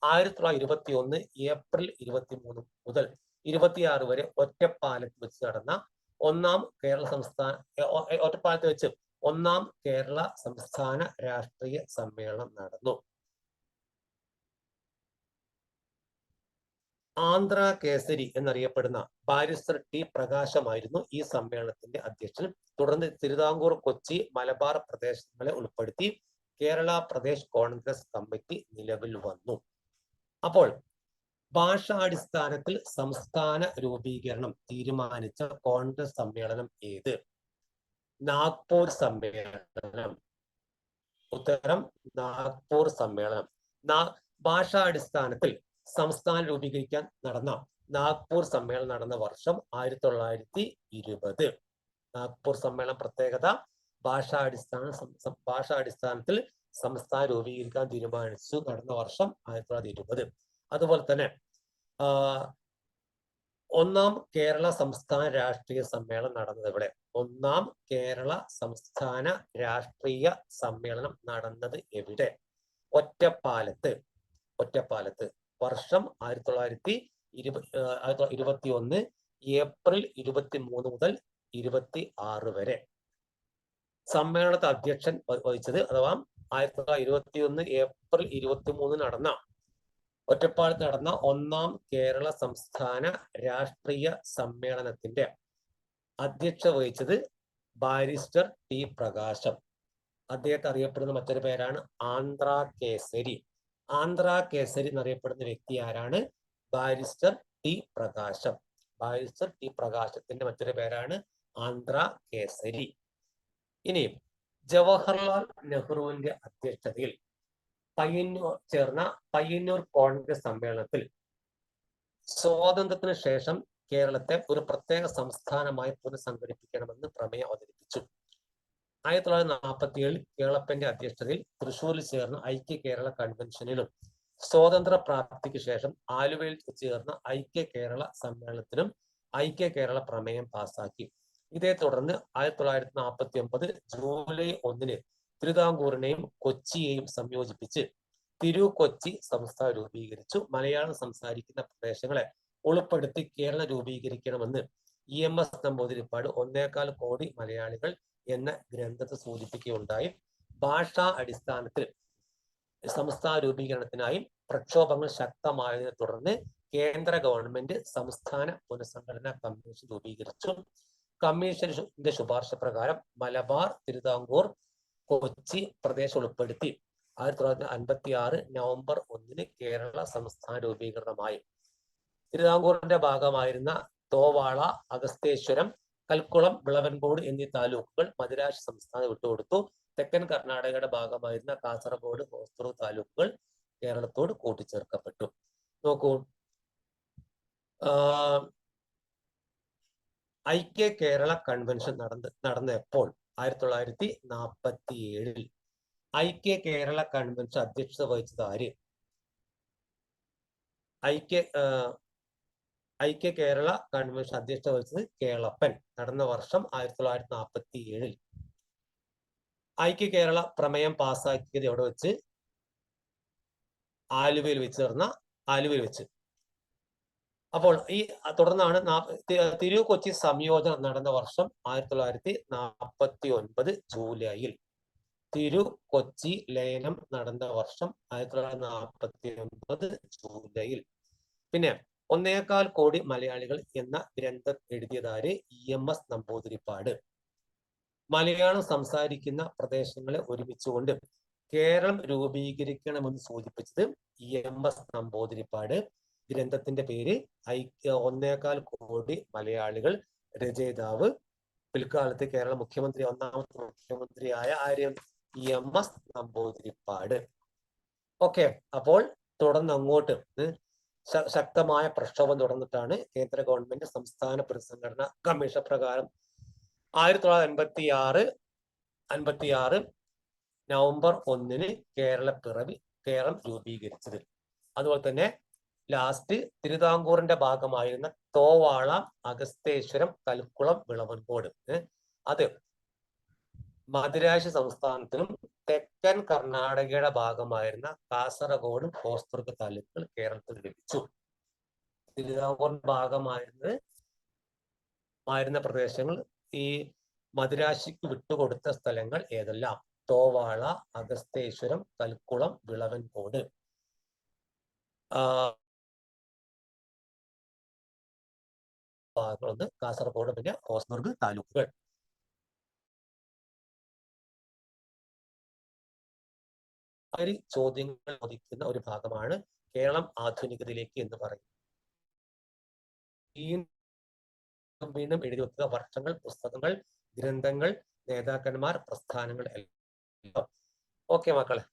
1921 ഏപ്രിൽ 23 മുതൽ 26 വരെ ഒറ്റപ്പാലത്ത് വെച്ച് നടന്ന ഒന്നാം കേരള സംസ്ഥാന രാഷ്ട്രീയ സമ്മേളനം നടന്നു. ആന്ധ്ര കേസരി എന്നറിയപ്പെടുന്ന ബാരിസ്റ്റർ ടി പ്രകാശമായിരുന്നു ഈ സമ്മേളനത്തിന്റെ അധ്യക്ഷൻ. തുടർന്ന് തിരുവിതാംകൂർ, കൊച്ചി, മലബാർ പ്രദേശങ്ങളെ ഉൾപ്പെടുത്തി കേരള പ്രദേശ് കോൺഗ്രസ് കമ്മിറ്റി നിലവിൽ വന്നു. അപ്പോൾ ഭാഷാടിസ്ഥാനത്തിൽ സംസ്ഥാന രൂപീകരണം തീരുമാനിച്ച കോൺഗ്രസ് സമ്മേളനം ഏത്? നാഗ്പൂർ സമ്മേളനം. ഉത്തരം നാഗ്പൂർ സമ്മേളനം. ഭാഷാടിസ്ഥാനത്തിൽ സംസ്ഥാനം രൂപീകരിക്കാൻ നടന്ന നാഗ്പൂർ സമ്മേളനം നടന്ന വർഷം 1920. നാഗ്പൂർ സമ്മേളനം പ്രത്യേകത ഭാഷാടിസ്ഥാനത്തിൽ സംസ്ഥാനം രൂപീകരിക്കാൻ തീരുമാനിച്ചു നടന്ന വർഷം 1920. അതുപോലെ തന്നെ ഒന്നാം കേരള സംസ്ഥാന രാഷ്ട്രീയ സമ്മേളനം നടന്നത് എവിടെ? ഒന്നാം കേരള സംസ്ഥാന രാഷ്ട്രീയ സമ്മേളനം നടന്നത് എവിടെ? ഒറ്റപ്പാലത്ത്. വർഷം 1921 ഏപ്രിൽ 23 മുതൽ 26 വരെ. സമ്മേളനത്തെ അധ്യക്ഷൻ വഹിച്ചത് അഥവാ 1921 ഏപ്രിൽ 23 നടന്ന ഒറ്റപ്പാലത്ത് നടന്ന 1-ാം കേരള സംസ്ഥാന രാഷ്ട്രീയ സമ്മേളനത്തിന്റെ അധ്യക്ഷത വഹിച്ചത് ബാരിസ്റ്റർ ടി പ്രകാശം. അദ്ദേഹത്തെ അറിയപ്പെടുന്ന മറ്റൊരു പേരാണ് ആന്ധ്ര കേസരി. ആന്ധ്ര കേസരി എന്നറിയപ്പെടുന്ന വ്യക്തി ആരാണ്? ബാരിസ്റ്റർ ടി പ്രകാശം. ബാരിസ്റ്റർ ടി പ്രകാശത്തിന്റെ മറ്റൊരു പേരാണ് ആന്ധ്ര കേസരി. ഇനി ജവഹർലാൽ നെഹ്റുവിന്റെ അധ്യക്ഷതയിൽ ചേർന്ന പയ്യന്നൂർ കോൺഗ്രസ് സമ്മേളനത്തിൽ സ്വാതന്ത്ര്യത്തിന് ശേഷം കേരളത്തെ ഒരു പ്രത്യേക സംസ്ഥാനമായി പുനഃസംഘടിപ്പിക്കണമെന്ന് പ്രമേയം അവതരിപ്പിച്ചു. 1947 കേളപ്പന്റെ അധ്യക്ഷതയിൽ തൃശൂരിൽ ചേർന്ന ഐക്യ കേരള കൺവെൻഷനിലും സ്വാതന്ത്ര്യ പ്രാപ്തിക്ക് ശേഷം ആലുവയിൽ ചേർന്ന ഐക്യ കേരള സമ്മേളനത്തിലും ഐക്യ കേരള പ്രമേയം പാസാക്കി. ഇതേ തുടർന്ന് 1949 ജൂലൈ 1 തിരുവിതാംകൂറിനെയും കൊച്ചിയെയും സംയോജിപ്പിച്ച് തിരു-കൊച്ചി സംസ്ഥാനം രൂപീകരിച്ചു. മലയാളം സംസാരിക്കുന്ന പ്രദേശങ്ങളെ ഉൾപ്പെടുത്തി കേരളം രൂപീകരിക്കണമെന്ന് EMS നമ്പൂതിരിപ്പാട് 1.25 കോടി മലയാളികൾ എന്ന ഗ്രന്ഥത്തെ സൂചിപ്പിക്കുകയുണ്ടായി. ഭാഷാ അടിസ്ഥാനത്തിൽ സംസ്ഥാന രൂപീകരണത്തിനായി പ്രക്ഷോഭങ്ങൾ ശക്തമായതിനെ തുടർന്ന് കേന്ദ്ര ഗവൺമെന്റ് സംസ്ഥാന പുനഃസംഘടനാ കമ്മീഷൻ രൂപീകരിച്ചു. കമ്മീഷന്റെ ശുപാർശ പ്രകാരം മലബാർ, തിരുവിതാംകൂർ, കൊച്ചി പ്രദേശം ഉൾപ്പെടുത്തി 1956 നവംബർ 1 കേരള സംസ്ഥാന രൂപീകരണമായി. തിരുവിതാംകൂറിന്റെ ഭാഗമായിരുന്ന തോവാള, അഗസ്തേശ്വരം, കൽക്കുളം, വിളവൻകോട് എന്നീ താലൂക്കുകൾ മദിരാശി സംസ്ഥാനം വിട്ടുകൊടുത്തു. തെക്കൻ കർണാടകയുടെ ഭാഗമായിരുന്ന കാസർഗോഡ്, ഹോസ്ദുർഗ് താലൂക്കുകൾ കേരളത്തോട് കൂട്ടിച്ചേർക്കപ്പെട്ടു. നോക്കൂ, ഐക്യ കേരള കൺവെൻഷൻ നടന്ന എപ്പോൾ? 1947. ഐക്യ കേരള കൺവെൻഷൻ അധ്യക്ഷത വഹിച്ചത് ആര്? ഐക്യ കേരള കൺവെൻഷൻ അധ്യക്ഷത വഹിച്ചത് കേളപ്പൻ. നടന്ന വർഷം 1947. ഐക്യ കേരള പ്രമേയം പാസ്സാക്കിയത് എവിടെ വെച്ച്? ആലുവയിൽ വെച്ച്. അപ്പോൾ ഈ തുടർന്നാണ് തിരു-കൊച്ചി സംയോജനം നടന്ന വർഷം 1949 ജൂലൈയിൽ. തിരു-കൊച്ചി ലയനം നടന്ന വർഷം 1949 ജൂലൈയിൽ. പിന്നെ 1.25 കോടി മലയാളികൾ എന്ന ഗ്രന്ഥം എഴുതിയതാര്? EMS നമ്പൂതിരിപ്പാട്. മലയാളം സംസാരിക്കുന്ന പ്രദേശങ്ങളെ ഒരുമിച്ചുകൊണ്ട് കേരളം രൂപീകരിക്കണമെന്ന് സൂചിപ്പിച്ചത് EMS നമ്പൂതിരിപ്പാട്. ഗ്രന്ഥത്തിന്റെ പേര് 1.25 കോടി മലയാളികൾ. രചയിതാവ് പിൽക്കാലത്ത് കേരള മുഖ്യമന്ത്രി, 1ാമത്തെ മുഖ്യമന്ത്രിയായ EMS നമ്പൂതിരിപ്പാട്. ഓക്കെ, അപ്പോൾ തുടർന്ന് അങ്ങോട്ട് ശക്തമായ പ്രക്ഷോഭം തുടർന്നിട്ടാണ് കേന്ദ്ര ഗവൺമെന്റ് സംസ്ഥാന പുനഃസംഘടന കമ്മീഷൻ പ്രകാരം 1956 നവംബർ 1 കേരളം രൂപീകരിച്ചത്. അതുപോലെ തന്നെ ലാസ്റ്റ് തിരുവിതാംകൂറിന്റെ ഭാഗമായിരുന്ന തോവാള, അഗസ്തേശ്വരം, കൽക്കുളം, വിളവൻകോട് അത് മദിരാശി സംസ്ഥാനത്തിലും തെക്കൻ കർണാടകയുടെ ഭാഗമായിരുന്ന കാസർഗോഡും ഹോസ്ദുർഗ് താലൂക്കുകൾ കേരളത്തിൽ ലഭിച്ചു. തിരുവിതാംകൂറിന്റെ ഭാഗമായിരുന്ന പ്രദേശങ്ങൾ ഈ മദിരാശിക്ക് വിട്ടുകൊടുത്ത സ്ഥലങ്ങൾ ഏതെല്ലാം? തോവാള, അഗസ്തേശ്വരം, കൽക്കുളം, വിളവൻകോട്. ഭാഗങ്ങളൊന്ന് കാസർഗോഡ്, പിന്നെ ഹോസ്ദുർഗ് താലൂക്കുകൾ. ചോദ്യങ്ങൾ ചോദിക്കുന്ന ഒരു ഭാഗമാണ് കേരളം ആധുനികതയിലേക്ക് എന്ന് പറയുന്നത്. വീണ്ടും എഴുതി വെക്കുക വർഷങ്ങൾ, പുസ്തകങ്ങൾ, ഗ്രന്ഥങ്ങൾ, നേതാക്കന്മാർ, പ്രസ്ഥാനങ്ങൾ എല്ലാം. ഓക്കെ മക്കളെ.